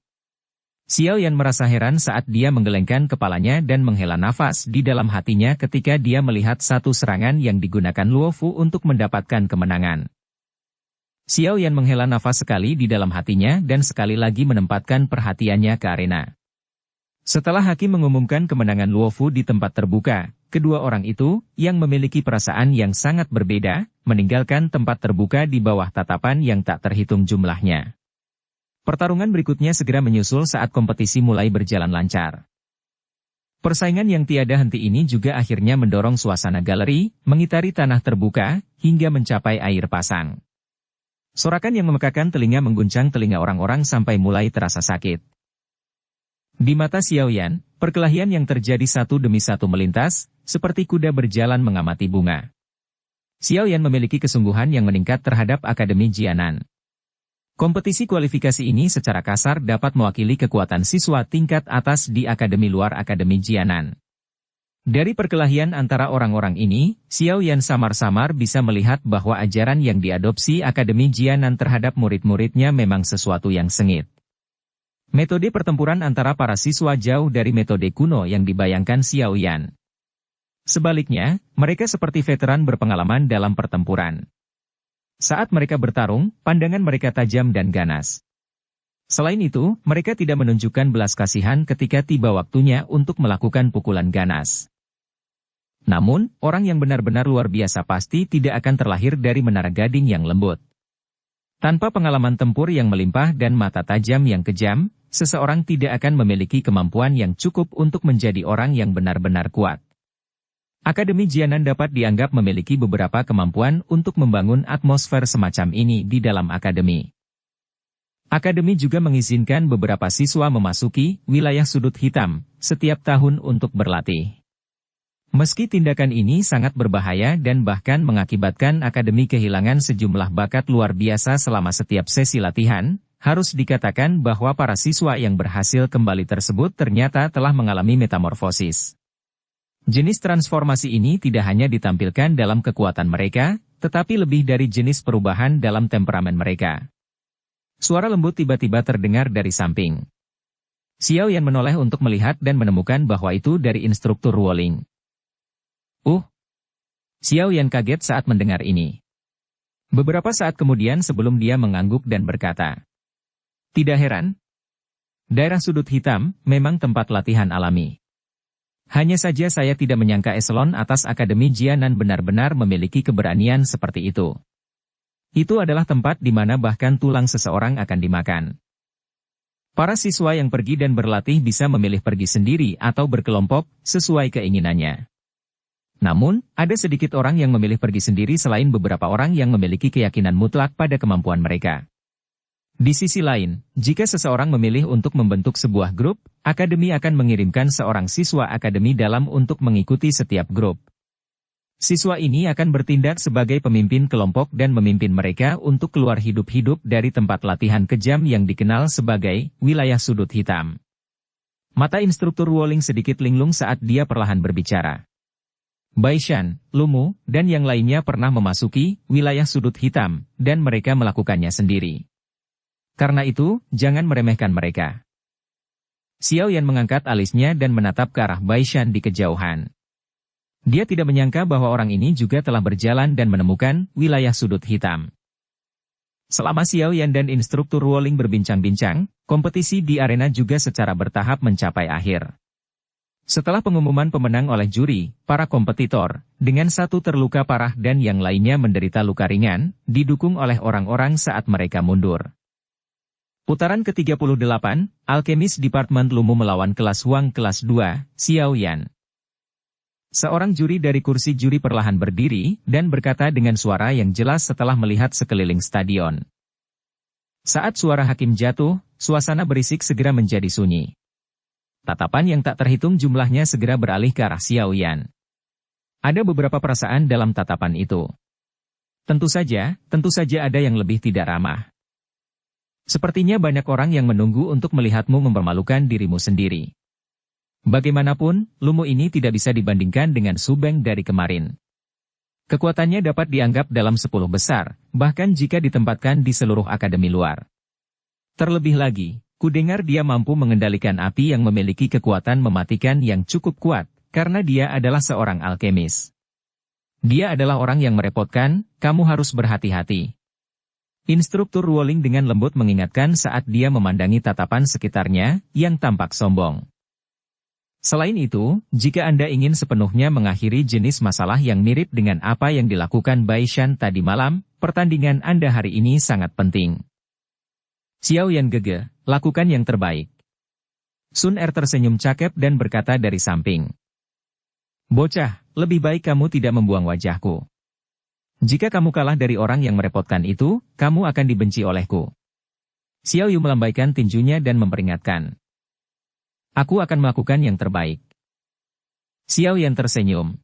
Xiao Yan merasa heran saat dia menggelengkan kepalanya dan menghela nafas di dalam hatinya ketika dia melihat satu serangan yang digunakan Luo Fu untuk mendapatkan kemenangan. Xiao Yan menghela nafas sekali di dalam hatinya dan sekali lagi menempatkan perhatiannya ke arena. Setelah hakim mengumumkan kemenangan Luo Fu di tempat terbuka, kedua orang itu, yang memiliki perasaan yang sangat berbeda, meninggalkan tempat terbuka di bawah tatapan yang tak terhitung jumlahnya. Pertarungan berikutnya segera menyusul saat kompetisi mulai berjalan lancar. Persaingan yang tiada henti ini juga akhirnya mendorong suasana galeri, mengitari tanah terbuka, hingga mencapai air pasang. Sorakan yang memekakan telinga mengguncang telinga orang-orang sampai mulai terasa sakit. Di mata Xiao Yan, perkelahian yang terjadi satu demi satu melintas, seperti kuda berjalan mengamati bunga. Xiao Yan memiliki kesungguhan yang meningkat terhadap Akademi Jianan. Kompetisi kualifikasi ini secara kasar dapat mewakili kekuatan siswa tingkat atas di Akademi luar Akademi Jianan. Dari perkelahian antara orang-orang ini, Xiao Yan samar-samar bisa melihat bahwa ajaran yang diadopsi Akademi Jianan terhadap murid-muridnya memang sesuatu yang sengit. Metode pertempuran antara para siswa jauh dari metode kuno yang dibayangkan Xiao Yan. Sebaliknya, mereka seperti veteran berpengalaman dalam pertempuran. Saat mereka bertarung, pandangan mereka tajam dan ganas. Selain itu, mereka tidak menunjukkan belas kasihan ketika tiba waktunya untuk melakukan pukulan ganas. Namun, orang yang benar-benar luar biasa pasti tidak akan terlahir dari menara gading yang lembut. Tanpa pengalaman tempur yang melimpah dan mata tajam yang kejam, seseorang tidak akan memiliki kemampuan yang cukup untuk menjadi orang yang benar-benar kuat. Akademi Jianan dapat dianggap memiliki beberapa kemampuan untuk membangun atmosfer semacam ini di dalam akademi. Akademi juga mengizinkan beberapa siswa memasuki wilayah sudut hitam setiap tahun untuk berlatih. Meski tindakan ini sangat berbahaya dan bahkan mengakibatkan akademi kehilangan sejumlah bakat luar biasa selama setiap sesi latihan, harus dikatakan bahwa para siswa yang berhasil kembali tersebut ternyata telah mengalami metamorfosis. Jenis transformasi ini tidak hanya ditampilkan dalam kekuatan mereka, tetapi lebih dari jenis perubahan dalam temperamen mereka. Suara lembut tiba-tiba terdengar dari samping. Xiao Yan menoleh untuk melihat dan menemukan bahwa itu dari instruktur Ruoling. Xiao Yan kaget saat mendengar ini. Beberapa saat kemudian sebelum dia mengangguk dan berkata, "Tidak heran. Daerah sudut hitam memang tempat latihan alami. Hanya saja saya tidak menyangka eselon atas Akademi Jianan benar-benar memiliki keberanian seperti itu. Itu adalah tempat di mana bahkan tulang seseorang akan dimakan." Para siswa yang pergi dan berlatih bisa memilih pergi sendiri atau berkelompok sesuai keinginannya. Namun, ada sedikit orang yang memilih pergi sendiri selain beberapa orang yang memiliki keyakinan mutlak pada kemampuan mereka. Di sisi lain, jika seseorang memilih untuk membentuk sebuah grup, akademi akan mengirimkan seorang siswa akademi dalam untuk mengikuti setiap grup. Siswa ini akan bertindak sebagai pemimpin kelompok dan memimpin mereka untuk keluar hidup-hidup dari tempat latihan kejam yang dikenal sebagai wilayah sudut hitam. Mata instruktur Ruoling sedikit linglung saat dia perlahan berbicara. Baishan, Lumu, dan yang lainnya pernah memasuki wilayah sudut hitam, dan mereka melakukannya sendiri. Karena itu, jangan meremehkan mereka. Xiao Yan mengangkat alisnya dan menatap ke arah Baishan di kejauhan. Dia tidak menyangka bahwa orang ini juga telah berjalan dan menemukan wilayah sudut hitam. Selama Xiao Yan dan instruktur Ruoling berbincang-bincang, kompetisi di arena juga secara bertahap mencapai akhir. Setelah pengumuman pemenang oleh juri, para kompetitor, dengan satu terluka parah dan yang lainnya menderita luka ringan, didukung oleh orang-orang saat mereka mundur. Putaran ke-38, Alkemis Departemen Lumu melawan kelas Huang kelas 2, Xiao Yan. Seorang juri dari kursi juri perlahan berdiri dan berkata dengan suara yang jelas setelah melihat sekeliling stadion. Saat suara hakim jatuh, suasana berisik segera menjadi sunyi. Tatapan yang tak terhitung jumlahnya segera beralih ke arah Xiao Yan. Ada beberapa perasaan dalam tatapan itu. Tentu saja ada yang lebih tidak ramah. Sepertinya banyak orang yang menunggu untuk melihatmu mempermalukan dirimu sendiri. Bagaimanapun, Lumu ini tidak bisa dibandingkan dengan Subeng dari kemarin. Kekuatannya dapat dianggap dalam 10 besar, bahkan jika ditempatkan di seluruh akademi luar. Terlebih lagi, kudengar dia mampu mengendalikan api yang memiliki kekuatan mematikan yang cukup kuat, karena dia adalah seorang alkemis. Dia adalah orang yang merepotkan, kamu harus berhati-hati. Instruktur Ruoling dengan lembut mengingatkan saat dia memandangi tatapan sekitarnya, yang tampak sombong. Selain itu, jika Anda ingin sepenuhnya mengakhiri jenis masalah yang mirip dengan apa yang dilakukan Bai Shan tadi malam, pertandingan Anda hari ini sangat penting. Xiao Yan gege, lakukan yang terbaik. Sun Er tersenyum cakep dan berkata dari samping. Bocah, lebih baik kamu tidak membuang wajahku. Jika kamu kalah dari orang yang merepotkan itu, kamu akan dibenci olehku. Xiao Yu melambaikan tinjunya dan memperingatkan. Aku akan melakukan yang terbaik. Xiao Yan tersenyum.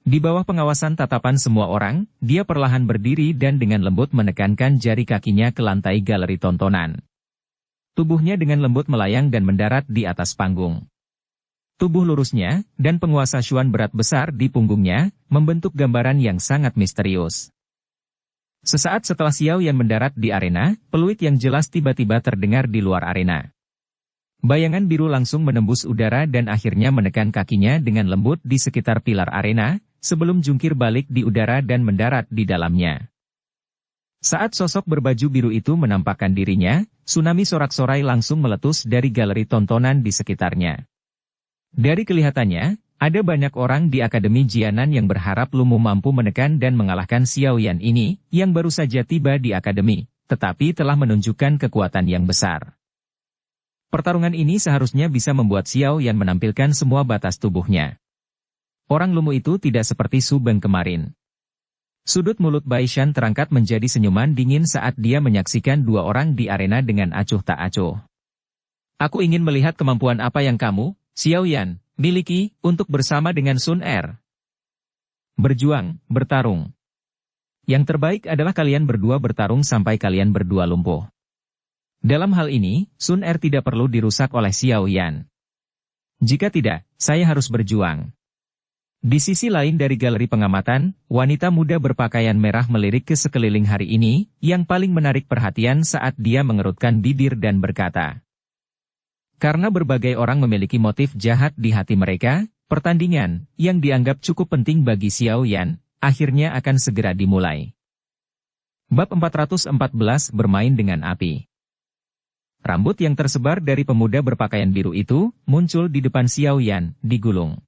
Di bawah pengawasan tatapan semua orang, dia perlahan berdiri dan dengan lembut menekankan jari kakinya ke lantai galeri tontonan. Tubuhnya dengan lembut melayang dan mendarat di atas panggung. Tubuh lurusnya, dan penguasa Xuan berat besar di punggungnya, membentuk gambaran yang sangat misterius. Sesaat setelah Xiao Yan mendarat di arena, peluit yang jelas tiba-tiba terdengar di luar arena. Bayangan biru langsung menembus udara dan akhirnya menekan kakinya dengan lembut di sekitar pilar arena, sebelum jungkir balik di udara dan mendarat di dalamnya. Saat sosok berbaju biru itu menampakkan dirinya, tsunami sorak-sorai langsung meletus dari galeri tontonan di sekitarnya. Dari kelihatannya, ada banyak orang di Akademi Jianan yang berharap Lumu mampu menekan dan mengalahkan Xiao Yan ini, yang baru saja tiba di Akademi, tetapi telah menunjukkan kekuatan yang besar. Pertarungan ini seharusnya bisa membuat Xiao Yan menampilkan semua batas tubuhnya. Orang Lumu itu tidak seperti Subeng kemarin. Sudut mulut Bai Shan terangkat menjadi senyuman dingin saat dia menyaksikan dua orang di arena dengan acuh tak acuh. Aku ingin melihat kemampuan apa yang kamu, Xiao Yan, miliki, untuk bersama dengan Sun Er. Berjuang, bertarung. Yang terbaik adalah kalian berdua bertarung sampai kalian berdua lumpuh. Dalam hal ini, Sun Er tidak perlu dirusak oleh Xiao Yan. Jika tidak, saya harus berjuang. Di sisi lain dari galeri pengamatan, wanita muda berpakaian merah melirik ke sekeliling hari ini, yang paling menarik perhatian saat dia mengerutkan bibir dan berkata. Karena berbagai orang memiliki motif jahat di hati mereka, pertandingan, yang dianggap cukup penting bagi Xiao Yan, akhirnya akan segera dimulai. Bab 414 bermain dengan api. Rambut yang tersebar dari pemuda berpakaian biru itu, muncul di depan Xiao Yan, digulung.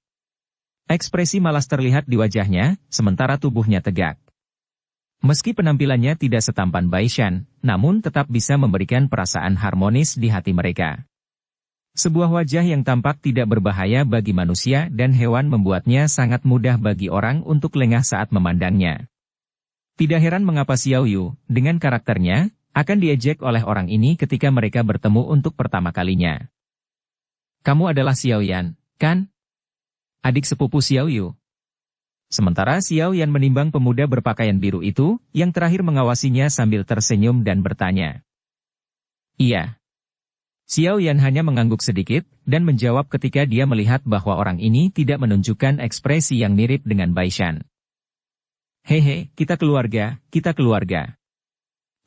Ekspresi malas terlihat di wajahnya, sementara tubuhnya tegak. Meski penampilannya tidak setampan Bai Shan, namun tetap bisa memberikan perasaan harmonis di hati mereka. Sebuah wajah yang tampak tidak berbahaya bagi manusia dan hewan membuatnya sangat mudah bagi orang untuk lengah saat memandangnya. Tidak heran mengapa Xiao Yu, dengan karakternya, akan diejek oleh orang ini ketika mereka bertemu untuk pertama kalinya. Kamu adalah Xiao Yan, kan? Adik sepupu Xiao Yu. Sementara Xiao Yan menimbang pemuda berpakaian biru itu, yang terakhir mengawasinya sambil tersenyum dan bertanya. Iya. Xiao Yan hanya mengangguk sedikit, dan menjawab ketika dia melihat bahwa orang ini tidak menunjukkan ekspresi yang mirip dengan Bai Shan. Hehe, kita keluarga, kita keluarga.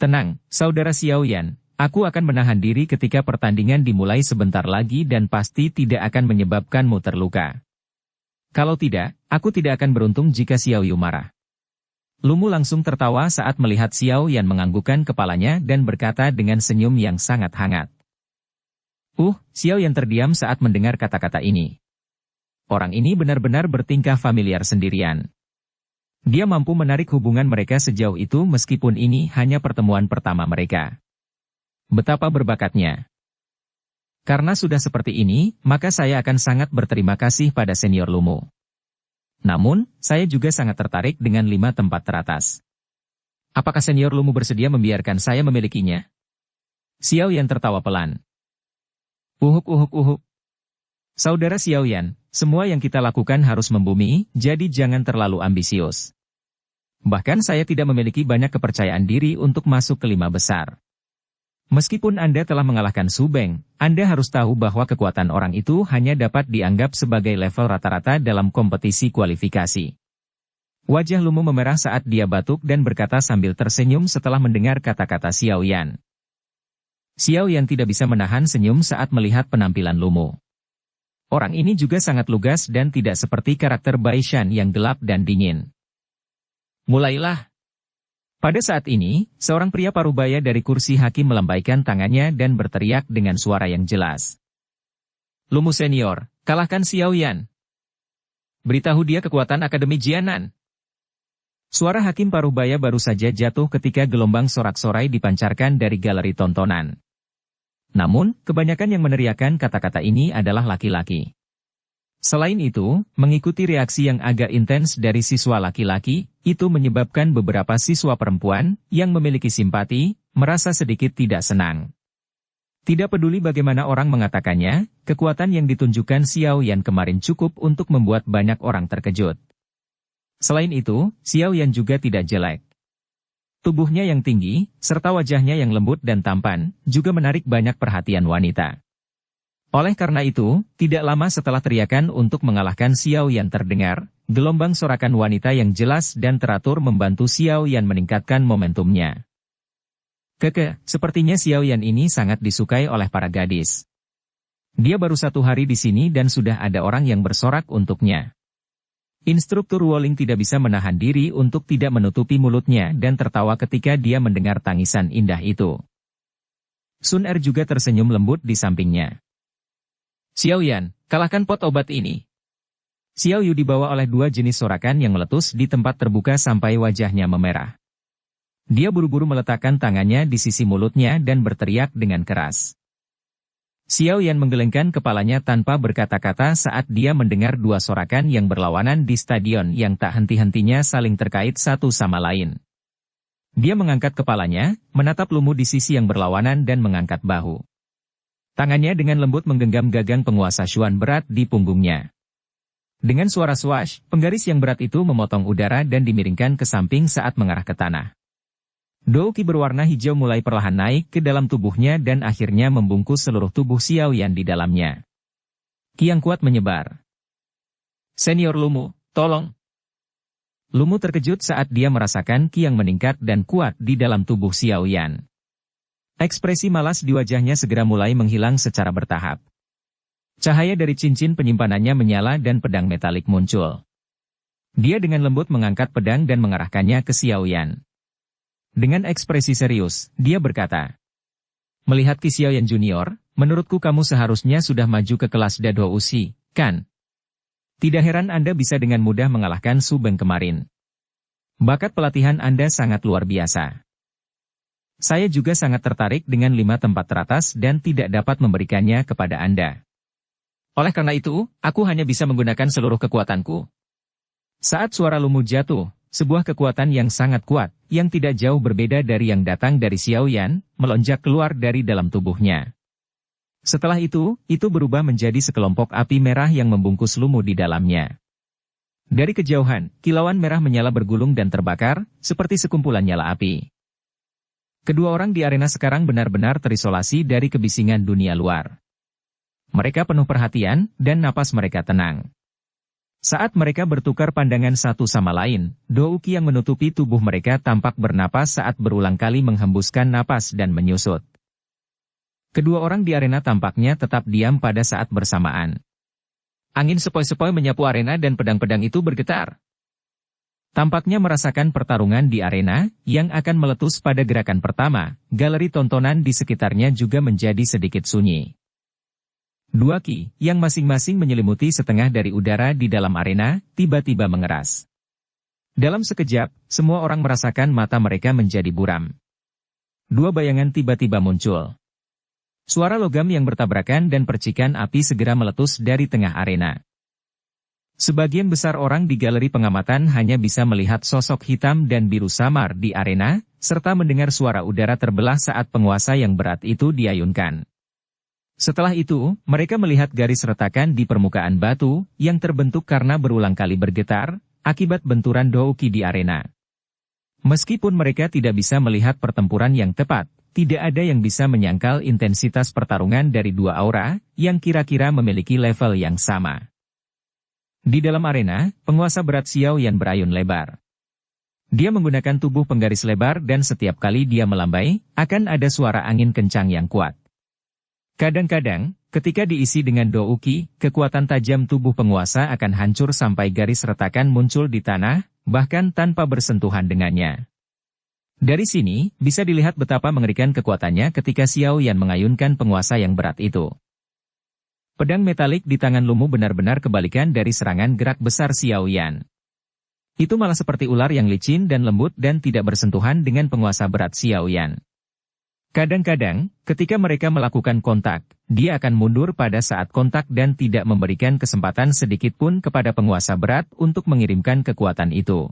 Tenang, saudara Xiao Yan, aku akan menahan diri ketika pertandingan dimulai sebentar lagi dan pasti tidak akan menyebabkanmu terluka. Kalau tidak, aku tidak akan beruntung jika Xiao Yu marah. Lumu langsung tertawa saat melihat Xiao Yan menganggukkan kepalanya dan berkata dengan senyum yang sangat hangat. Xiao Yan terdiam saat mendengar kata-kata ini. Orang ini benar-benar bertingkah familiar sendirian. Dia mampu menarik hubungan mereka sejauh itu meskipun ini hanya pertemuan pertama mereka. Betapa berbakatnya. Karena sudah seperti ini, maka saya akan sangat berterima kasih pada senior Lumu. Namun, saya juga sangat tertarik dengan 5 tempat teratas. Apakah senior Lumu bersedia membiarkan saya memilikinya? Xiao Yan tertawa pelan. Uhuk uhuk uhuk. Saudara Xiao Yan, semua yang kita lakukan harus membumi, jadi jangan terlalu ambisius. Bahkan saya tidak memiliki banyak kepercayaan diri untuk masuk ke 5 besar. Meskipun Anda telah mengalahkan Su Beng, Anda harus tahu bahwa kekuatan orang itu hanya dapat dianggap sebagai level rata-rata dalam kompetisi kualifikasi. Wajah Lumu memerah saat dia batuk dan berkata sambil tersenyum setelah mendengar kata-kata Xiao Yan. Xiao Yan tidak bisa menahan senyum saat melihat penampilan Lumu. Orang ini juga sangat lugas dan tidak seperti karakter Bai Shan yang gelap dan dingin. Mulailah. Pada saat ini, seorang pria parubaya dari kursi hakim melambaikan tangannya dan berteriak dengan suara yang jelas. Lumu senior, kalahkan Xiao Yan. Beritahu dia kekuatan Akademi Jianan. Suara hakim parubaya baru saja jatuh ketika gelombang sorak-sorai dipancarkan dari galeri tontonan. Namun, kebanyakan yang meneriakkan kata-kata ini adalah laki-laki. Selain itu, mengikuti reaksi yang agak intens dari siswa laki-laki, itu menyebabkan beberapa siswa perempuan yang memiliki simpati, merasa sedikit tidak senang. Tidak peduli bagaimana orang mengatakannya, kekuatan yang ditunjukkan Xiao Yan kemarin cukup untuk membuat banyak orang terkejut. Selain itu, Xiao Yan juga tidak jelek. Tubuhnya yang tinggi, serta wajahnya yang lembut dan tampan, juga menarik banyak perhatian wanita. Oleh karena itu, tidak lama setelah teriakan untuk mengalahkan Xiao Yan terdengar, gelombang sorakan wanita yang jelas dan teratur membantu Xiao Yan meningkatkan momentumnya. Sepertinya Xiao Yan ini sangat disukai oleh para gadis. Dia baru 1 hari di sini dan sudah ada orang yang bersorak untuknya. Instruktur Woling tidak bisa menahan diri untuk tidak menutupi mulutnya dan tertawa ketika dia mendengar tangisan indah itu. Sun Er juga tersenyum lembut di sampingnya. Xiao Yan, kalahkan pot obat ini. Xiao Yu dibawa oleh 2 jenis sorakan yang meletus di tempat terbuka sampai wajahnya memerah. Dia buru-buru meletakkan tangannya di sisi mulutnya dan berteriak dengan keras. Xiao Yan menggelengkan kepalanya tanpa berkata-kata saat dia mendengar 2 sorakan yang berlawanan di stadion yang tak henti-hentinya saling terkait satu sama lain. Dia mengangkat kepalanya, menatap Lumu di sisi yang berlawanan dan mengangkat bahu. Tangannya dengan lembut menggenggam gagang penguasa Xuan berat di punggungnya. Dengan suara swash, penggaris yang berat itu memotong udara dan dimiringkan ke samping saat mengarah ke tanah. Douki berwarna hijau mulai perlahan naik ke dalam tubuhnya dan akhirnya membungkus seluruh tubuh Xiao Yan di dalamnya. Ki yang kuat menyebar. Senior Lumu, tolong. Lumu terkejut saat dia merasakan ki yang meningkat dan kuat di dalam tubuh Xiao Yan. Ekspresi malas di wajahnya segera mulai menghilang secara bertahap. Cahaya dari cincin penyimpanannya menyala dan pedang metalik muncul. Dia dengan lembut mengangkat pedang dan mengarahkannya ke Xiao Yan. Dengan ekspresi serius, dia berkata, "Melihat Ki Xiao Yan Junior, menurutku kamu seharusnya sudah maju ke kelas Dado Ushi, kan? Tidak heran Anda bisa dengan mudah mengalahkan Su Beng kemarin. Bakat pelatihan Anda sangat luar biasa. Saya juga sangat tertarik dengan 5 tempat teratas dan tidak dapat memberikannya kepada Anda. Oleh karena itu, aku hanya bisa menggunakan seluruh kekuatanku." Saat suara Lumu jatuh, sebuah kekuatan yang sangat kuat, yang tidak jauh berbeda dari yang datang dari Xiao Yan, melonjak keluar dari dalam tubuhnya. Setelah itu berubah menjadi sekelompok api merah yang membungkus Lumu di dalamnya. Dari kejauhan, kilauan merah menyala bergulung dan terbakar, seperti sekumpulan nyala api. Kedua orang di arena sekarang benar-benar terisolasi dari kebisingan dunia luar. Mereka penuh perhatian, dan napas mereka tenang. Saat mereka bertukar pandangan satu sama lain, Douki yang menutupi tubuh mereka tampak bernapas saat berulang kali menghembuskan napas dan menyusut. Kedua orang di arena tampaknya tetap diam pada saat bersamaan. Angin sepoi-sepoi menyapu arena dan pedang-pedang itu bergetar. Tampaknya merasakan pertarungan di arena, yang akan meletus pada gerakan pertama, galeri tontonan di sekitarnya juga menjadi sedikit sunyi. 2 ki, yang masing-masing menyelimuti setengah dari udara di dalam arena, tiba-tiba mengeras. Dalam sekejap, semua orang merasakan mata mereka menjadi buram. 2 bayangan tiba-tiba muncul. Suara logam yang bertabrakan dan percikan api segera meletus dari tengah arena. Sebagian besar orang di galeri pengamatan hanya bisa melihat sosok hitam dan biru samar di arena, serta mendengar suara udara terbelah saat penguasa yang berat itu diayunkan. Setelah itu, mereka melihat garis retakan di permukaan batu, yang terbentuk karena berulang kali bergetar, akibat benturan Douki di arena. Meskipun mereka tidak bisa melihat pertempuran yang tepat, tidak ada yang bisa menyangkal intensitas pertarungan dari dua aura, yang kira-kira memiliki level yang sama. Di dalam arena, penguasa berat Xiao Yan berayun lebar. Dia menggunakan tubuh penggaris lebar dan setiap kali dia melambai, akan ada suara angin kencang yang kuat. Kadang-kadang, ketika diisi dengan Douki, kekuatan tajam tubuh penguasa akan hancur sampai garis retakan muncul di tanah, bahkan tanpa bersentuhan dengannya. Dari sini, bisa dilihat betapa mengerikan kekuatannya ketika Xiao Yan mengayunkan penguasa yang berat itu. Pedang metalik di tangan Lumu benar-benar kebalikan dari serangan gerak besar Xiao Yan. Itu malah seperti ular yang licin dan lembut dan tidak bersentuhan dengan penguasa berat Xiao Yan. Kadang-kadang, ketika mereka melakukan kontak, dia akan mundur pada saat kontak dan tidak memberikan kesempatan sedikit pun kepada penguasa berat untuk mengirimkan kekuatan itu.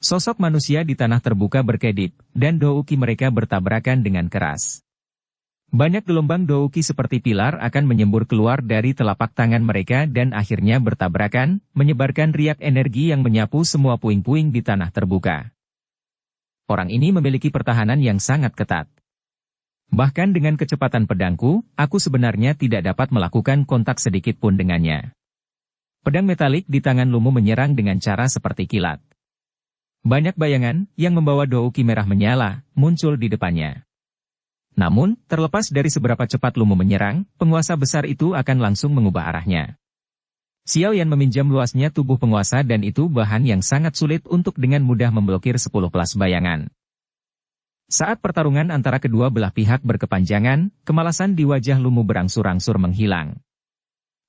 Sosok manusia di tanah terbuka berkedip, dan Douki mereka bertabrakan dengan keras. Banyak gelombang Douki seperti pilar akan menyembur keluar dari telapak tangan mereka dan akhirnya bertabrakan, menyebarkan riak energi yang menyapu semua puing-puing di tanah terbuka. Orang ini memiliki pertahanan yang sangat ketat. Bahkan dengan kecepatan pedangku, aku sebenarnya tidak dapat melakukan kontak sedikit pun dengannya. Pedang metalik di tangan Lumu menyerang dengan cara seperti kilat. Banyak bayangan, yang membawa Douki merah menyala, muncul di depannya. Namun, terlepas dari seberapa cepat Lumu menyerang, penguasa besar itu akan langsung mengubah arahnya. Xiao Yan meminjam luasnya tubuh penguasa dan itu bahan yang sangat sulit untuk dengan mudah memblokir 10 kelas bayangan. Saat pertarungan antara kedua belah pihak berkepanjangan, kemalasan di wajah Lumu berangsur-angsur menghilang.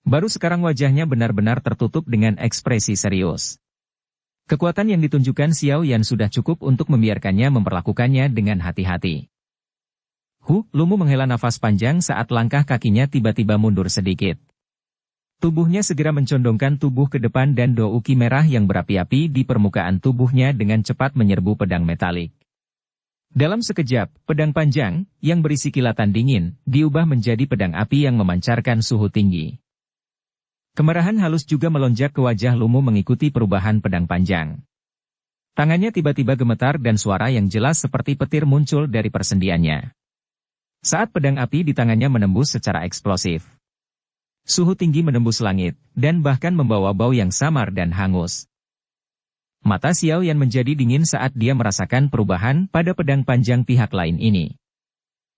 Baru sekarang wajahnya benar-benar tertutup dengan ekspresi serius. Kekuatan yang ditunjukkan Xiao Yan sudah cukup untuk membiarkannya memperlakukannya dengan hati-hati. Lumu menghela nafas panjang saat langkah kakinya tiba-tiba mundur sedikit. Tubuhnya segera mencondongkan tubuh ke depan dan Douki merah yang berapi-api di permukaan tubuhnya dengan cepat menyerbu pedang metalik. Dalam sekejap, pedang panjang, yang berisi kilatan dingin, diubah menjadi pedang api yang memancarkan suhu tinggi. Kemarahan halus juga melonjak ke wajah Lumu mengikuti perubahan pedang panjang. Tangannya tiba-tiba gemetar dan suara yang jelas seperti petir muncul dari persendiannya. Saat pedang api di tangannya menembus secara eksplosif. Suhu tinggi menembus langit, dan bahkan membawa bau yang samar dan hangus. Mata Xiao Yan menjadi dingin saat dia merasakan perubahan pada pedang panjang pihak lain ini.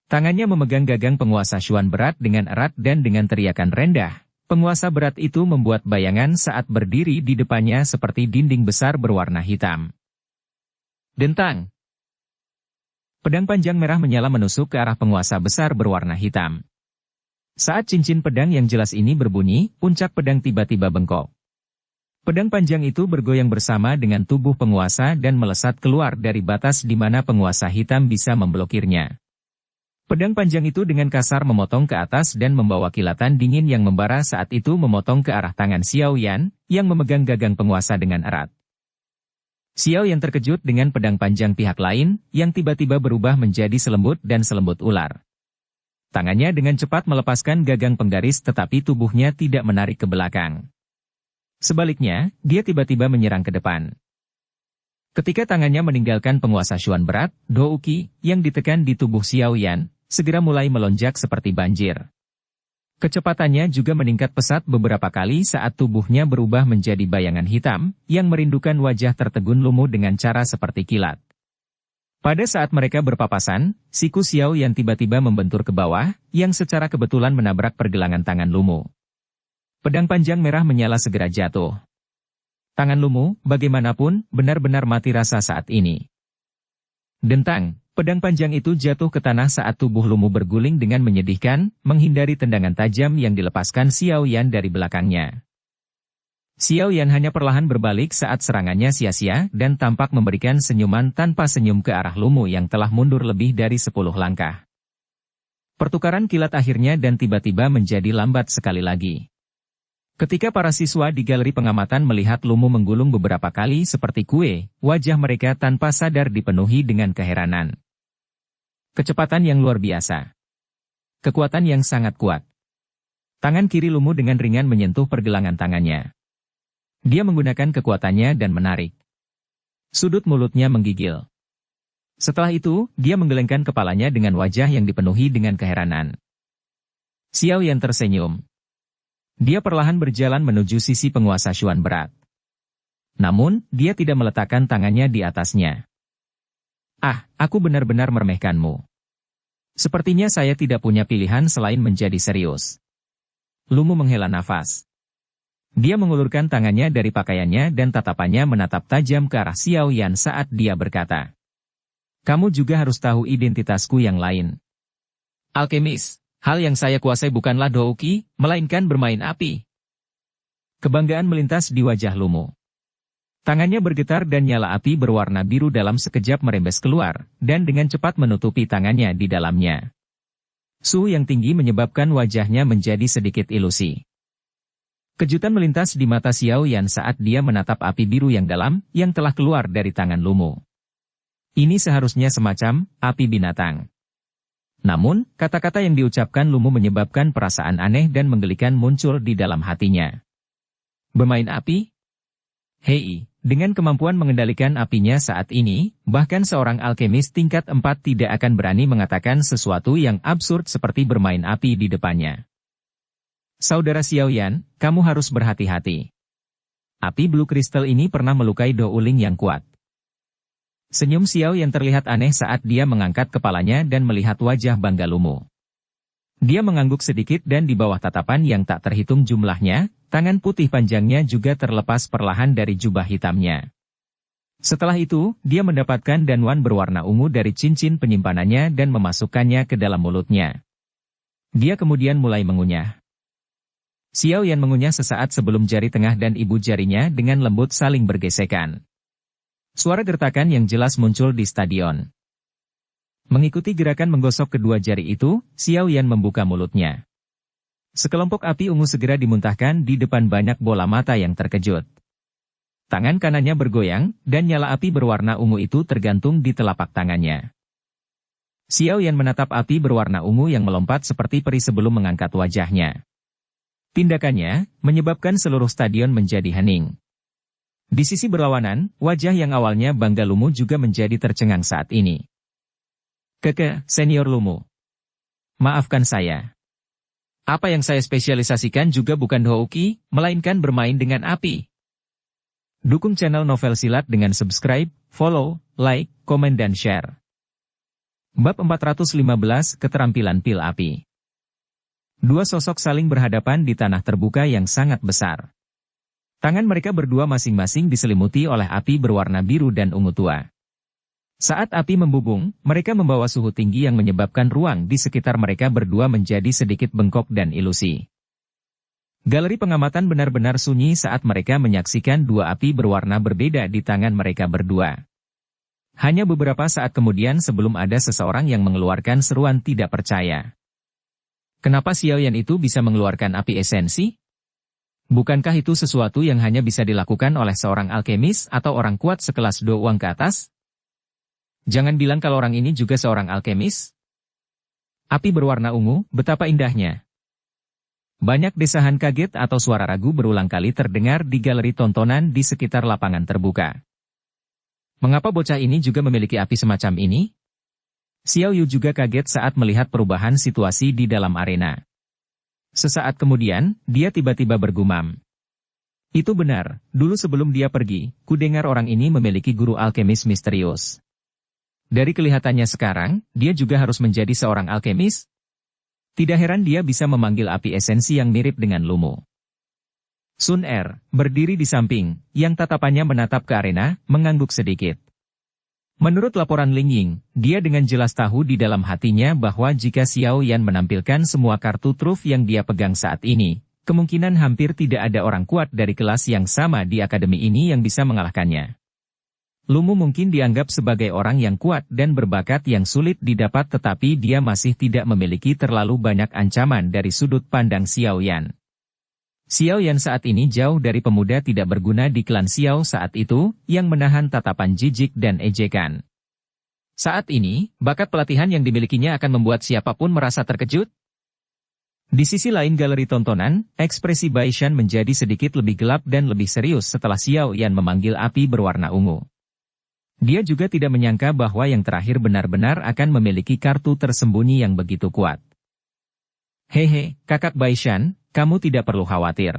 Tangannya memegang gagang penguasa Xuan berat dengan erat dan dengan teriakan rendah. Penguasa berat itu membuat bayangan saat berdiri di depannya seperti dinding besar berwarna hitam. Dentang! Pedang panjang merah menyala menusuk ke arah penguasa besar berwarna hitam. Saat cincin pedang yang jelas ini berbunyi, puncak pedang tiba-tiba bengkok. Pedang panjang itu bergoyang bersama dengan tubuh penguasa dan melesat keluar dari batas di mana penguasa hitam bisa memblokirnya. Pedang panjang itu dengan kasar memotong ke atas dan membawa kilatan dingin yang membara saat itu memotong ke arah tangan Xiao Yan, yang memegang gagang penguasa dengan erat. Xiao Yan terkejut dengan pedang panjang pihak lain, yang tiba-tiba berubah menjadi selembut dan selembut ular. Tangannya dengan cepat melepaskan gagang penggaris tetapi tubuhnya tidak menarik ke belakang. Sebaliknya, dia tiba-tiba menyerang ke depan. Ketika tangannya meninggalkan penguasa Xuan berat, Douki, yang ditekan di tubuh Xiao Yan, segera mulai melonjak seperti banjir. Kecepatannya juga meningkat pesat beberapa kali saat tubuhnya berubah menjadi bayangan hitam, yang merindukan wajah tertegun Lumu dengan cara seperti kilat. Pada saat mereka berpapasan, siku Xiao Yan tiba-tiba membentur ke bawah, yang secara kebetulan menabrak pergelangan tangan Lumu. Pedang panjang merah menyala segera jatuh. Tangan Lumu, bagaimanapun, benar-benar mati rasa saat ini. Dentang! Pedang panjang itu jatuh ke tanah saat tubuh Lumu berguling dengan menyedihkan, menghindari tendangan tajam yang dilepaskan Xiao Yan dari belakangnya. Xiao Yan hanya perlahan berbalik saat serangannya sia-sia dan tampak memberikan senyuman tanpa senyum ke arah Lumu yang telah mundur lebih dari 10 langkah. Pertukaran kilat akhirnya dan tiba-tiba menjadi lambat sekali lagi. Ketika para siswa di galeri pengamatan melihat Lumu menggulung beberapa kali seperti kue, wajah mereka tanpa sadar dipenuhi dengan keheranan. Kecepatan yang luar biasa. Kekuatan yang sangat kuat. Tangan kiri Lumu dengan ringan menyentuh pergelangan tangannya. Dia menggunakan kekuatannya dan menarik. Sudut mulutnya menggigil. Setelah itu, dia menggelengkan kepalanya dengan wajah yang dipenuhi dengan keheranan. Xiao Yan tersenyum. Dia perlahan berjalan menuju sisi penguasa Xuan berat. Namun, dia tidak meletakkan tangannya di atasnya. Ah, aku benar-benar meremehkanmu. Sepertinya saya tidak punya pilihan selain menjadi serius. Lumu menghela nafas. Dia mengulurkan tangannya dari pakaiannya dan tatapannya menatap tajam ke arah Xiao Yan saat dia berkata, "Kamu juga harus tahu identitasku yang lain. Alkemis. Hal yang saya kuasai bukanlah Douki, melainkan bermain api." Kebanggaan melintas di wajah Lumu. Tangannya bergetar dan nyala api berwarna biru dalam sekejap merembes keluar, dan dengan cepat menutupi tangannya di dalamnya. Suhu yang tinggi menyebabkan wajahnya menjadi sedikit ilusi. Kejutan melintas di mata Xiao Yan saat dia menatap api biru yang dalam, yang telah keluar dari tangan Lumu. Ini seharusnya semacam api binatang. Namun, kata-kata yang diucapkan Lumu menyebabkan perasaan aneh dan menggelikan muncul di dalam hatinya. Bermain api? Hei, dengan kemampuan mengendalikan apinya saat ini, bahkan seorang alkemis tingkat 4 tidak akan berani mengatakan sesuatu yang absurd seperti bermain api di depannya. Saudara Xiao Yan, kamu harus berhati-hati. Api Blue Crystal ini pernah melukai Do Uling yang kuat. Senyum Xiao Yan terlihat aneh saat dia mengangkat kepalanya dan melihat wajah bangga Lumu. Dia mengangguk sedikit dan di bawah tatapan yang tak terhitung jumlahnya, tangan putih panjangnya juga terlepas perlahan dari jubah hitamnya. Setelah itu, dia mendapatkan danwan berwarna ungu dari cincin penyimpanannya dan memasukkannya ke dalam mulutnya. Dia kemudian mulai mengunyah. Xiao Yan mengunyah sesaat sebelum jari tengah dan ibu jarinya dengan lembut saling bergesekan. Suara gertakan yang jelas muncul di stadion. Mengikuti gerakan menggosok kedua jari itu, Xiao Yan membuka mulutnya. Sekelompok api ungu segera dimuntahkan di depan banyak bola mata yang terkejut. Tangan kanannya bergoyang, dan nyala api berwarna ungu itu tergantung di telapak tangannya. Xiao Yan menatap api berwarna ungu yang melompat seperti peri sebelum mengangkat wajahnya. Tindakannya menyebabkan seluruh stadion menjadi hening. Di sisi berlawanan, wajah yang awalnya bangga Lumu juga menjadi tercengang saat ini. Senior Lumu. Maafkan saya. Apa yang saya spesialisasikan juga bukan Houki, melainkan bermain dengan api. Dukung channel Novel Silat dengan subscribe, follow, like, komen dan share. Bab 415 Keterampilan Pil Api. Dua sosok saling berhadapan di tanah terbuka yang sangat besar. Tangan mereka berdua masing-masing diselimuti oleh api berwarna biru dan ungu tua. Saat api membubung, mereka membawa suhu tinggi yang menyebabkan ruang di sekitar mereka berdua menjadi sedikit bengkok dan ilusi. Galeri pengamatan benar-benar sunyi saat mereka menyaksikan dua api berwarna berbeda di tangan mereka berdua. Hanya beberapa saat kemudian sebelum ada seseorang yang mengeluarkan seruan tidak percaya. Kenapa Xiao Yan itu bisa mengeluarkan api esensi? Bukankah itu sesuatu yang hanya bisa dilakukan oleh seorang alkemis atau orang kuat sekelas Do Wang ke atas? Jangan bilang kalau orang ini juga seorang alkemis. Api berwarna ungu, betapa indahnya. Banyak desahan kaget atau suara ragu berulang kali terdengar di galeri tontonan di sekitar lapangan terbuka. Mengapa bocah ini juga memiliki api semacam ini? Xiao Yu juga kaget saat melihat perubahan situasi di dalam arena. Sesaat kemudian, dia tiba-tiba bergumam. Itu benar, dulu sebelum dia pergi, kudengar orang ini memiliki guru alkemis misterius. Dari kelihatannya sekarang, dia juga harus menjadi seorang alkemis. Tidak heran dia bisa memanggil api esensi yang mirip dengan Lumu. Sun Er, berdiri di samping, yang tatapannya menatap ke arena, mengangguk sedikit. Menurut laporan Ling Ying, dia dengan jelas tahu di dalam hatinya bahwa jika Xiao Yan menampilkan semua kartu truf yang dia pegang saat ini, kemungkinan hampir tidak ada orang kuat dari kelas yang sama di akademi ini yang bisa mengalahkannya. Lumu mungkin dianggap sebagai orang yang kuat dan berbakat yang sulit didapat tetapi dia masih tidak memiliki terlalu banyak ancaman dari sudut pandang Xiao Yan. Xiao Yan saat ini jauh dari pemuda tidak berguna di klan Xiao saat itu, yang menahan tatapan jijik dan ejekan. Saat ini, bakat pelatihan yang dimilikinya akan membuat siapapun merasa terkejut. Di sisi lain galeri tontonan, ekspresi Bai Shan menjadi sedikit lebih gelap dan lebih serius setelah Xiao Yan memanggil api berwarna ungu. Dia juga tidak menyangka bahwa yang terakhir benar-benar akan memiliki kartu tersembunyi yang begitu kuat. Hehe, kakak Bai Shan, kamu tidak perlu khawatir.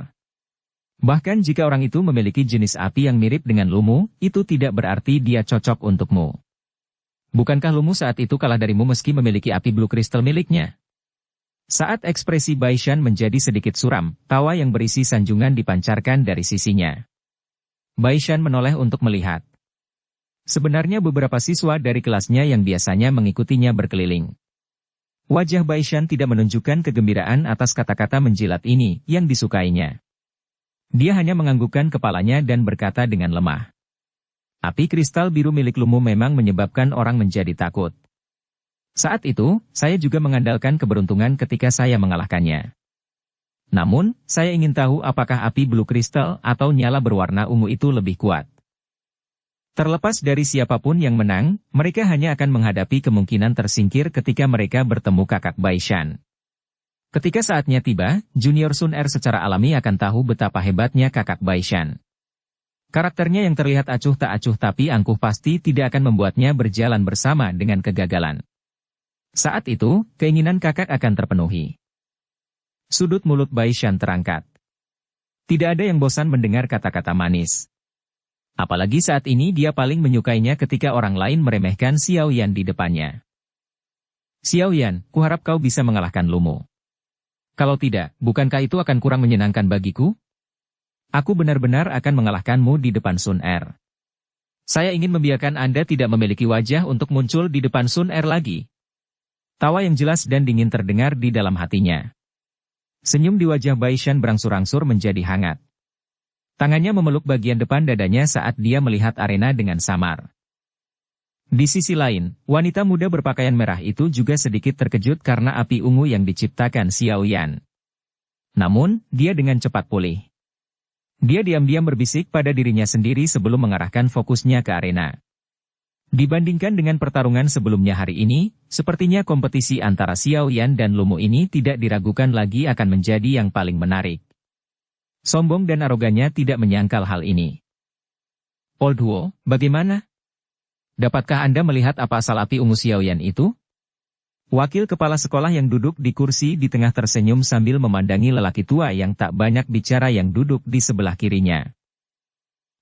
Bahkan jika orang itu memiliki jenis api yang mirip dengan Lumu, itu tidak berarti dia cocok untukmu. Bukankah Lumu saat itu kalah darimu meski memiliki api blue crystal miliknya? Saat ekspresi Bai Shan menjadi sedikit suram, tawa yang berisi sanjungan dipancarkan dari sisinya. Bai Shan menoleh untuk melihat. Sebenarnya beberapa siswa dari kelasnya yang biasanya mengikutinya berkeliling. Wajah Bai Shan tidak menunjukkan kegembiraan atas kata-kata menjilat ini yang disukainya. Dia hanya menganggukkan kepalanya dan berkata dengan lemah. Api kristal biru milik Lumu memang menyebabkan orang menjadi takut. Saat itu, saya juga mengandalkan keberuntungan ketika saya mengalahkannya. Namun, saya ingin tahu apakah api blue crystal atau nyala berwarna ungu itu lebih kuat. Terlepas dari siapapun yang menang, mereka hanya akan menghadapi kemungkinan tersingkir ketika mereka bertemu kakak Bai Shan. Ketika saatnya tiba, Junior Sun Er secara alami akan tahu betapa hebatnya kakak Bai Shan. Karakternya yang terlihat acuh tak acuh tapi angkuh pasti tidak akan membuatnya berjalan bersama dengan kegagalan. Saat itu, keinginan kakak akan terpenuhi. Sudut mulut Bai Shan terangkat. Tidak ada yang bosan mendengar kata-kata manis. Apalagi saat ini dia paling menyukainya ketika orang lain meremehkan Xiao Yan di depannya. Xiao Yan, kuharap kau bisa mengalahkan Lumu. Kalau tidak, bukankah itu akan kurang menyenangkan bagiku? Aku benar-benar akan mengalahkanmu di depan Sun Er. Saya ingin membiarkan Anda tidak memiliki wajah untuk muncul di depan Sun Er lagi. Tawa yang jelas dan dingin terdengar di dalam hatinya. Senyum di wajah Bai Shan berangsur-angsur menjadi hangat. Tangannya memeluk bagian depan dadanya saat dia melihat arena dengan samar. Di sisi lain, wanita muda berpakaian merah itu juga sedikit terkejut karena api ungu yang diciptakan Xiao Yan. Namun, dia dengan cepat pulih. Dia diam-diam berbisik pada dirinya sendiri sebelum mengarahkan fokusnya ke arena. Dibandingkan dengan pertarungan sebelumnya hari ini, sepertinya kompetisi antara Xiao Yan dan Lumu ini tidak diragukan lagi akan menjadi yang paling menarik. Sombong dan arogannya tidak menyangkal hal ini. Old Huo, bagaimana? Dapatkah Anda melihat apa asal api ungu Xiao Yan itu? Wakil kepala sekolah yang duduk di kursi di tengah tersenyum sambil memandangi lelaki tua yang tak banyak bicara yang duduk di sebelah kirinya.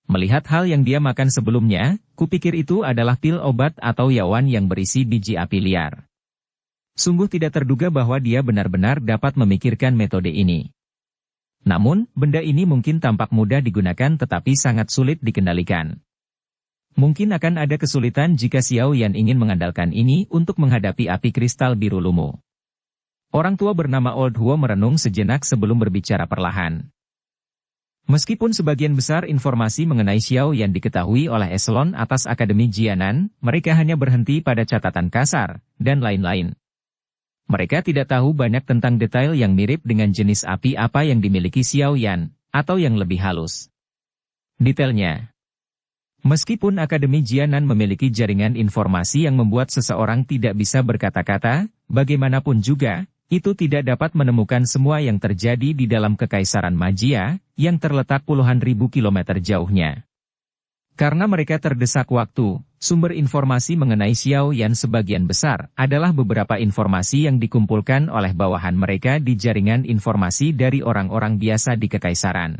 Melihat hal yang dia makan sebelumnya, kupikir itu adalah pil obat atau yawan yang berisi biji api liar. Sungguh tidak terduga bahwa dia benar-benar dapat memikirkan metode ini. Namun, benda ini mungkin tampak mudah digunakan tetapi sangat sulit dikendalikan. Mungkin akan ada kesulitan jika Xiao Yan ingin mengandalkan ini untuk menghadapi api kristal biru Lumu. Orang tua bernama Old Huo merenung sejenak sebelum berbicara perlahan. Meskipun sebagian besar informasi mengenai Xiao Yan diketahui oleh eselon atas Akademi Jianan, mereka hanya berhenti pada catatan kasar, dan lain-lain. Mereka tidak tahu banyak tentang detail yang mirip dengan jenis api apa yang dimiliki Xiao Yan, atau yang lebih halus. Detailnya. Meskipun Akademi Jianan memiliki jaringan informasi yang membuat seseorang tidak bisa berkata-kata, bagaimanapun juga, itu tidak dapat menemukan semua yang terjadi di dalam Kekaisaran Magia, yang terletak puluhan ribu kilometer jauhnya. Karena mereka terdesak waktu, sumber informasi mengenai Xiao Yan sebagian besar adalah beberapa informasi yang dikumpulkan oleh bawahan mereka di jaringan informasi dari orang-orang biasa di Kekaisaran.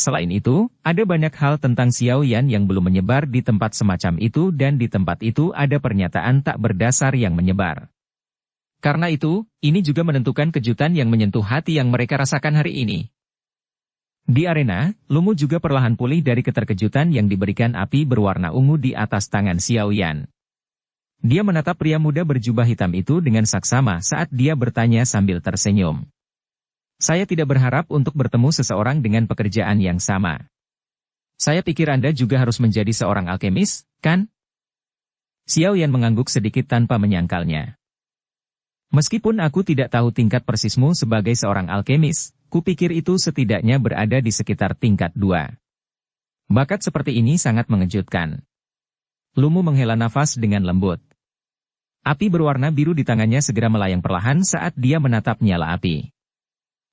Selain itu, ada banyak hal tentang Xiao Yan yang belum menyebar di tempat semacam itu dan di tempat itu ada pernyataan tak berdasar yang menyebar. Karena itu, ini juga menentukan kejutan yang menyentuh hati yang mereka rasakan hari ini. Di arena, Lumu juga perlahan pulih dari keterkejutan yang diberikan api berwarna ungu di atas tangan Xiao Yan. Dia menatap pria muda berjubah hitam itu dengan saksama saat dia bertanya sambil tersenyum. Saya tidak berharap untuk bertemu seseorang dengan pekerjaan yang sama. Saya pikir Anda juga harus menjadi seorang alkemis, kan? Xiao Yan mengangguk sedikit tanpa menyangkalnya. Meskipun aku tidak tahu tingkat persismu sebagai seorang alkemis, kupikir itu setidaknya berada di sekitar tingkat 2. Bakat seperti ini sangat mengejutkan. Lumu menghela nafas dengan lembut. Api berwarna biru di tangannya segera melayang perlahan saat dia menatap nyala api.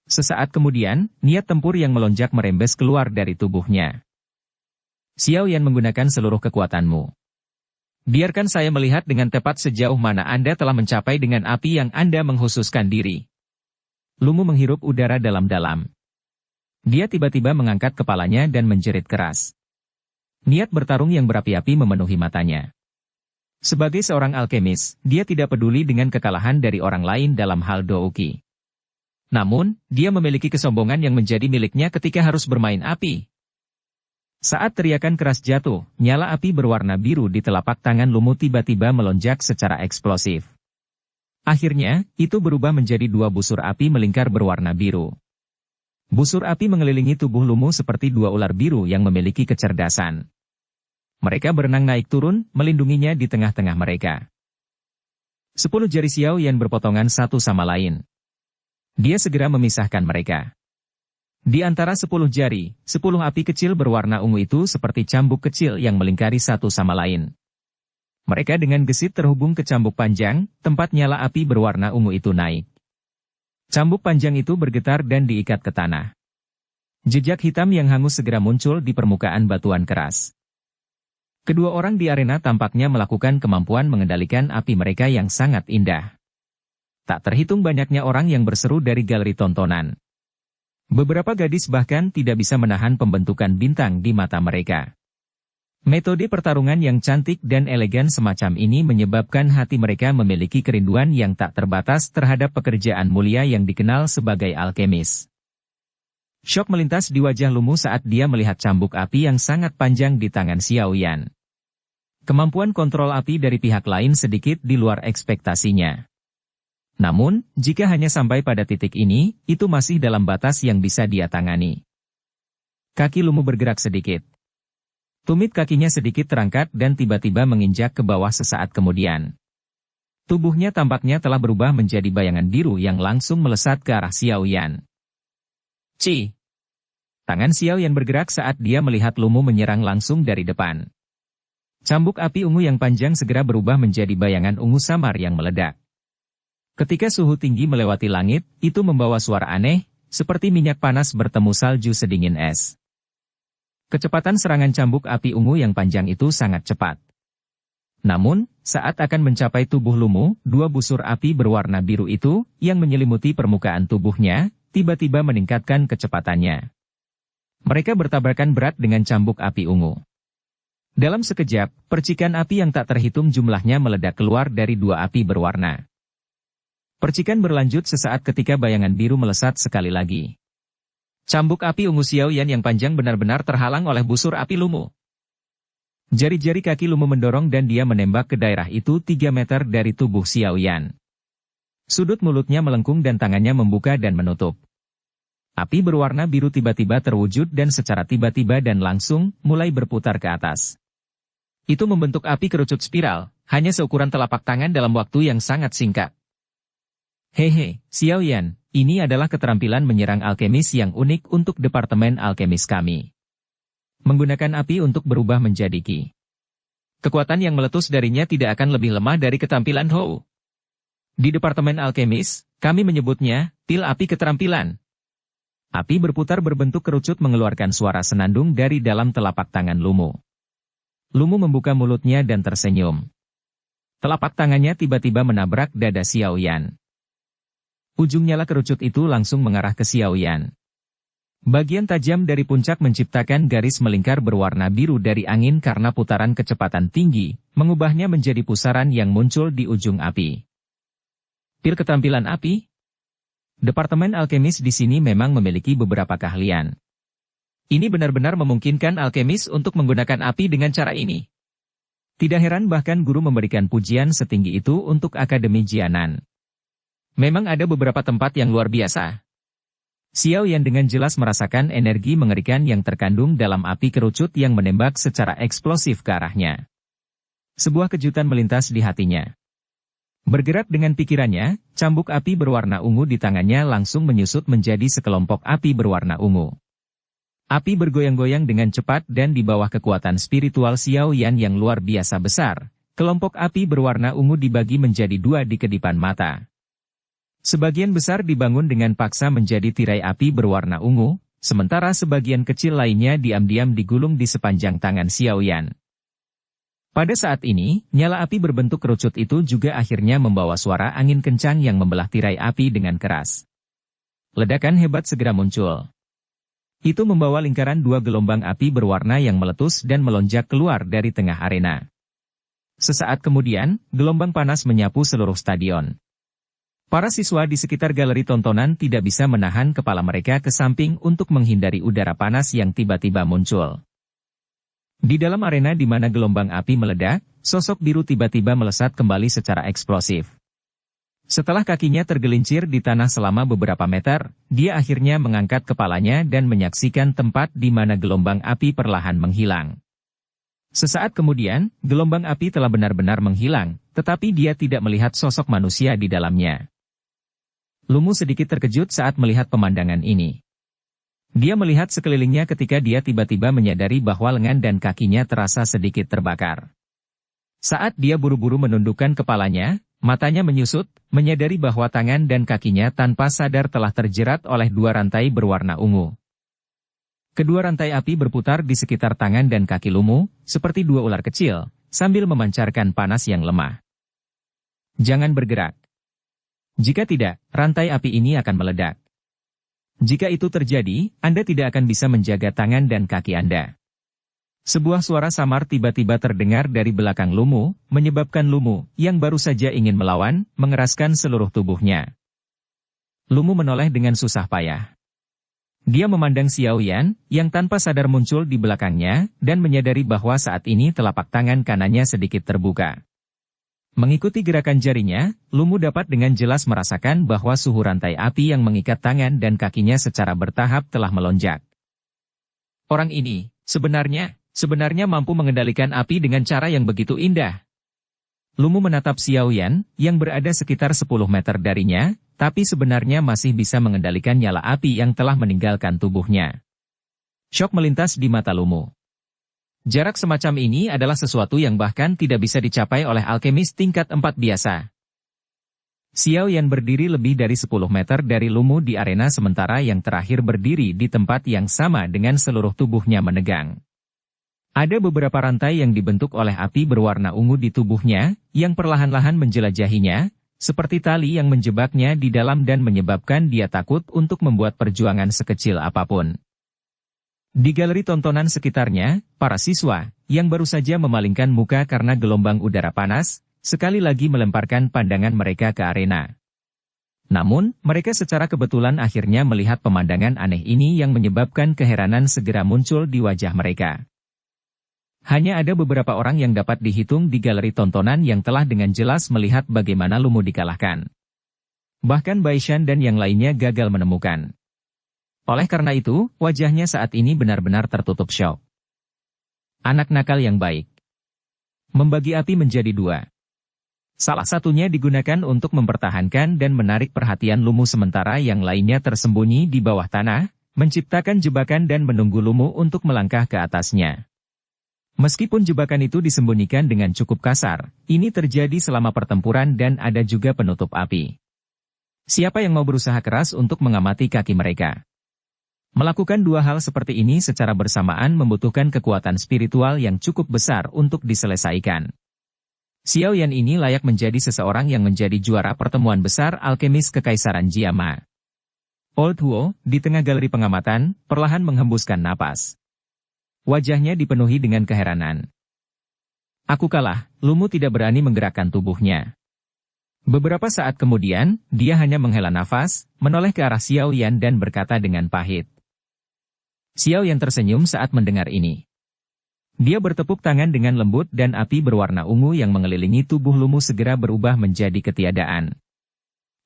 Sesaat kemudian, niat tempur yang melonjak merembes keluar dari tubuhnya. Xiao Yan menggunakan seluruh kekuatanmu. Biarkan saya melihat dengan tepat sejauh mana Anda telah mencapai dengan api yang Anda menghususkan diri. Lumu menghirup udara dalam-dalam. Dia tiba-tiba mengangkat kepalanya dan menjerit keras. Niat bertarung yang berapi-api memenuhi matanya. Sebagai seorang alkemis, dia tidak peduli dengan kekalahan dari orang lain dalam hal Douki. Namun, dia memiliki kesombongan yang menjadi miliknya ketika harus bermain api. Saat teriakan keras jatuh, nyala api berwarna biru di telapak tangan Lumu tiba-tiba melonjak secara eksplosif. Akhirnya, itu berubah menjadi 2 busur api melingkar berwarna biru. Busur api mengelilingi tubuh Lumu seperti 2 ular biru yang memiliki kecerdasan. Mereka berenang naik turun, melindunginya di tengah-tengah mereka. 10 jari Xiao Yan berpotongan satu sama lain. Dia segera memisahkan mereka. Di antara 10 jari, 10 api kecil berwarna ungu itu seperti cambuk kecil yang melingkari satu sama lain. Mereka dengan gesit terhubung ke cambuk panjang, tempat nyala api berwarna ungu itu naik. Cambuk panjang itu bergetar dan diikat ke tanah. Jejak hitam yang hangus segera muncul di permukaan batuan keras. Kedua orang di arena tampaknya melakukan kemampuan mengendalikan api mereka yang sangat indah. Tak terhitung banyaknya orang yang berseru dari galeri tontonan. Beberapa gadis bahkan tidak bisa menahan pembentukan bintang di mata mereka. Metode pertarungan yang cantik dan elegan semacam ini menyebabkan hati mereka memiliki kerinduan yang tak terbatas terhadap pekerjaan mulia yang dikenal sebagai alkemis. Syok melintas di wajah Lumu saat dia melihat cambuk api yang sangat panjang di tangan Xiao Yan. Kemampuan kontrol api dari pihak lain sedikit di luar ekspektasinya. Namun, jika hanya sampai pada titik ini, itu masih dalam batas yang bisa dia tangani. Kaki Lumu bergerak sedikit. Tumit kakinya sedikit terangkat dan tiba-tiba menginjak ke bawah sesaat kemudian. Tubuhnya tampaknya telah berubah menjadi bayangan biru yang langsung melesat ke arah Xiao Yan. Ci! Tangan Xiao Yan bergerak saat dia melihat Lumu menyerang langsung dari depan. Cambuk api ungu yang panjang segera berubah menjadi bayangan ungu samar yang meledak. Ketika suhu tinggi melewati langit, itu membawa suara aneh, seperti minyak panas bertemu salju sedingin es. Kecepatan serangan cambuk api ungu yang panjang itu sangat cepat. Namun, saat akan mencapai tubuh Lumu, 2 busur api berwarna biru itu, yang menyelimuti permukaan tubuhnya, tiba-tiba meningkatkan kecepatannya. Mereka bertabrakan berat dengan cambuk api ungu. Dalam sekejap, percikan api yang tak terhitung jumlahnya meledak keluar dari 2 api berwarna. Percikan berlanjut sesaat ketika bayangan biru melesat sekali lagi. Cambuk api ungu Xiao Yan yang panjang benar-benar terhalang oleh busur api Lumu. Jari-jari kaki Lumu mendorong dan dia menembak ke daerah itu 3 meter dari tubuh Xiao Yan. Sudut mulutnya melengkung dan tangannya membuka dan menutup. Api berwarna biru tiba-tiba terwujud dan secara tiba-tiba dan langsung mulai berputar ke atas. Itu membentuk api kerucut spiral, hanya seukuran telapak tangan dalam waktu yang sangat singkat. Hehe, Xiao Yan, ini adalah keterampilan menyerang alkemis yang unik untuk departemen alkemis kami. Menggunakan api untuk berubah menjadi ki. Kekuatan yang meletus darinya tidak akan lebih lemah dari keterampilan Hou. Di departemen alkemis, kami menyebutnya, pil api keterampilan. Api berputar berbentuk kerucut mengeluarkan suara senandung dari dalam telapak tangan Lumu. Lumu membuka mulutnya dan tersenyum. Telapak tangannya tiba-tiba menabrak dada Xiao Yan. Ujung nyala kerucut itu langsung mengarah ke Xiao Yan. Bagian tajam dari puncak menciptakan garis melingkar berwarna biru dari angin karena putaran kecepatan tinggi, mengubahnya menjadi pusaran yang muncul di ujung api. Pil keterampilan api? Departemen alkemis di sini memang memiliki beberapa keahlian. Ini benar-benar memungkinkan alkemis untuk menggunakan api dengan cara ini. Tidak heran bahkan guru memberikan pujian setinggi itu untuk Akademi Jianan. Memang ada beberapa tempat yang luar biasa. Xiao Yan dengan jelas merasakan energi mengerikan yang terkandung dalam api kerucut yang menembak secara eksplosif ke arahnya. Sebuah kejutan melintas di hatinya. Bergerak dengan pikirannya, cambuk api berwarna ungu di tangannya langsung menyusut menjadi sekelompok api berwarna ungu. Api bergoyang-goyang dengan cepat dan di bawah kekuatan spiritual Xiao Yan yang luar biasa besar. Kelompok api berwarna ungu dibagi menjadi dua di kedipan mata. Sebagian besar dibangun dengan paksa menjadi tirai api berwarna ungu, sementara sebagian kecil lainnya diam-diam digulung di sepanjang tangan Xiao Yan. Pada saat ini, nyala api berbentuk kerucut itu juga akhirnya membawa suara angin kencang yang membelah tirai api dengan keras. Ledakan hebat segera muncul. Itu membawa lingkaran dua gelombang api berwarna yang meletus dan melonjak keluar dari tengah arena. Sesaat kemudian, gelombang panas menyapu seluruh stadion. Para siswa di sekitar galeri tontonan tidak bisa menahan kepala mereka ke samping untuk menghindari udara panas yang tiba-tiba muncul. Di dalam arena di mana gelombang api meledak, sosok biru tiba-tiba melesat kembali secara eksplosif. Setelah kakinya tergelincir di tanah selama beberapa meter, dia akhirnya mengangkat kepalanya dan menyaksikan tempat di mana gelombang api perlahan menghilang. Sesaat kemudian, gelombang api telah benar-benar menghilang, tetapi dia tidak melihat sosok manusia di dalamnya. Lumu sedikit terkejut saat melihat pemandangan ini. Dia melihat sekelilingnya ketika dia tiba-tiba menyadari bahwa lengan dan kakinya terasa sedikit terbakar. Saat dia buru-buru menundukkan kepalanya, matanya menyusut, menyadari bahwa tangan dan kakinya tanpa sadar telah terjerat oleh dua rantai berwarna ungu. Kedua rantai api berputar di sekitar tangan dan kaki Lumu, seperti dua ular kecil, sambil memancarkan panas yang lemah. Jangan bergerak. Jika tidak, rantai api ini akan meledak. Jika itu terjadi, Anda tidak akan bisa menjaga tangan dan kaki Anda. Sebuah suara samar tiba-tiba terdengar dari belakang Lumu, menyebabkan Lumu, yang baru saja ingin melawan, mengeraskan seluruh tubuhnya. Lumu menoleh dengan susah payah. Dia memandang Xiao Yan, yang tanpa sadar muncul di belakangnya, dan menyadari bahwa saat ini telapak tangan kanannya sedikit terbuka. Mengikuti gerakan jarinya, Lumu dapat dengan jelas merasakan bahwa suhu rantai api yang mengikat tangan dan kakinya secara bertahap telah melonjak. Orang ini, sebenarnya mampu mengendalikan api dengan cara yang begitu indah. Lumu menatap Xiao Yan, yang berada sekitar 10 meter darinya, tapi sebenarnya masih bisa mengendalikan nyala api yang telah meninggalkan tubuhnya. Syok melintas di mata Lumu. Jarak semacam ini adalah sesuatu yang bahkan tidak bisa dicapai oleh alkemis tingkat 4 biasa. Xiao Yan berdiri lebih dari 10 meter dari Lumu di arena sementara yang terakhir berdiri di tempat yang sama dengan seluruh tubuhnya menegang. Ada beberapa rantai yang dibentuk oleh api berwarna ungu di tubuhnya, yang perlahan-lahan menjelajahinya, seperti tali yang menjebaknya di dalam dan menyebabkan dia takut untuk membuat perjuangan sekecil apapun. Di galeri tontonan sekitarnya, para siswa, yang baru saja memalingkan muka karena gelombang udara panas, sekali lagi melemparkan pandangan mereka ke arena. Namun, mereka secara kebetulan akhirnya melihat pemandangan aneh ini yang menyebabkan keheranan segera muncul di wajah mereka. Hanya ada beberapa orang yang dapat dihitung di galeri tontonan yang telah dengan jelas melihat bagaimana Lumu dikalahkan. Bahkan Baishan dan yang lainnya gagal menemukan. Oleh karena itu, wajahnya saat ini benar-benar tertutup syok. Anak nakal yang baik. Membagi api menjadi dua. Salah satunya digunakan untuk mempertahankan dan menarik perhatian Lumu sementara yang lainnya tersembunyi di bawah tanah, menciptakan jebakan dan menunggu Lumu untuk melangkah ke atasnya. Meskipun jebakan itu disembunyikan dengan cukup kasar, ini terjadi selama pertempuran dan ada juga penutup api. Siapa yang mau berusaha keras untuk mengamati kaki mereka? Melakukan dua hal seperti ini secara bersamaan membutuhkan kekuatan spiritual yang cukup besar untuk diselesaikan. Xiao Yan ini layak menjadi seseorang yang menjadi juara pertemuan besar alkemis Kekaisaran Jiama. Old Huo, di tengah galeri pengamatan, perlahan menghembuskan napas. Wajahnya dipenuhi dengan keheranan. Aku kalah, Lumu tidak berani menggerakkan tubuhnya. Beberapa saat kemudian, dia hanya menghela nafas, menoleh ke arah Xiao Yan dan berkata dengan pahit. Xiao Yan tersenyum saat mendengar ini. Dia bertepuk tangan dengan lembut dan api berwarna ungu yang mengelilingi tubuh Lumu segera berubah menjadi ketiadaan.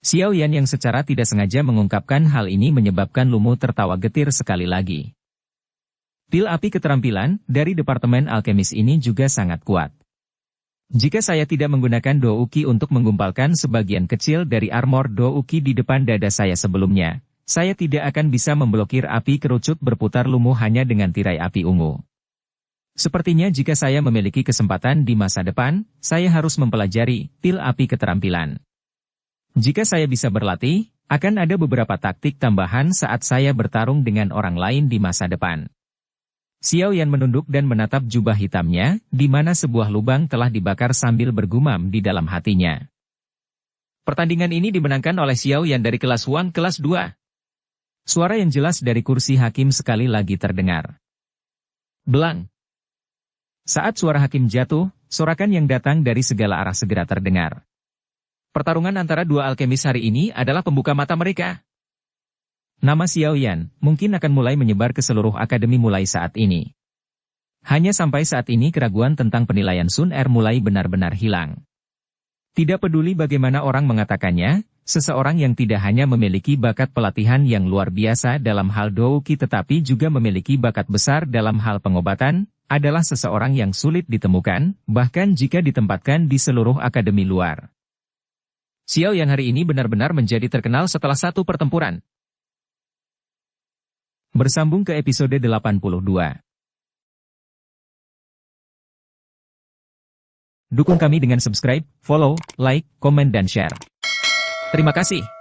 Xiao Yan yang secara tidak sengaja mengungkapkan hal ini menyebabkan Lumu tertawa getir sekali lagi. Pil api keterampilan dari Departemen Alkemis ini juga sangat kuat. Jika saya tidak menggunakan Douki untuk menggumpalkan sebagian kecil dari armor Douki di depan dada saya sebelumnya, saya tidak akan bisa memblokir api kerucut berputar lumuh hanya dengan tirai api ungu. Sepertinya jika saya memiliki kesempatan di masa depan, saya harus mempelajari pil api keterampilan. Jika saya bisa berlatih, akan ada beberapa taktik tambahan saat saya bertarung dengan orang lain di masa depan. Xiao Yan menunduk dan menatap jubah hitamnya, di mana sebuah lubang telah dibakar sambil bergumam di dalam hatinya. Pertandingan ini dimenangkan oleh Xiao Yan dari kelas Wang kelas 2. Suara yang jelas dari kursi hakim sekali lagi terdengar. Belang. Saat suara hakim jatuh, sorakan yang datang dari segala arah segera terdengar. Pertarungan antara dua alkemis hari ini adalah pembuka mata mereka. Nama Xiao Yan mungkin akan mulai menyebar ke seluruh akademi mulai saat ini. Hanya sampai saat ini keraguan tentang penilaian Sun Er mulai benar-benar hilang. Tidak peduli bagaimana orang mengatakannya, seseorang yang tidak hanya memiliki bakat pelatihan yang luar biasa dalam hal Douki tetapi juga memiliki bakat besar dalam hal pengobatan, adalah seseorang yang sulit ditemukan, bahkan jika ditempatkan di seluruh akademi luar. Xiao Yan hari ini benar-benar menjadi terkenal setelah satu pertempuran. Bersambung ke episode 82. Dukung kami dengan subscribe, follow, like, komen dan share. Terima kasih.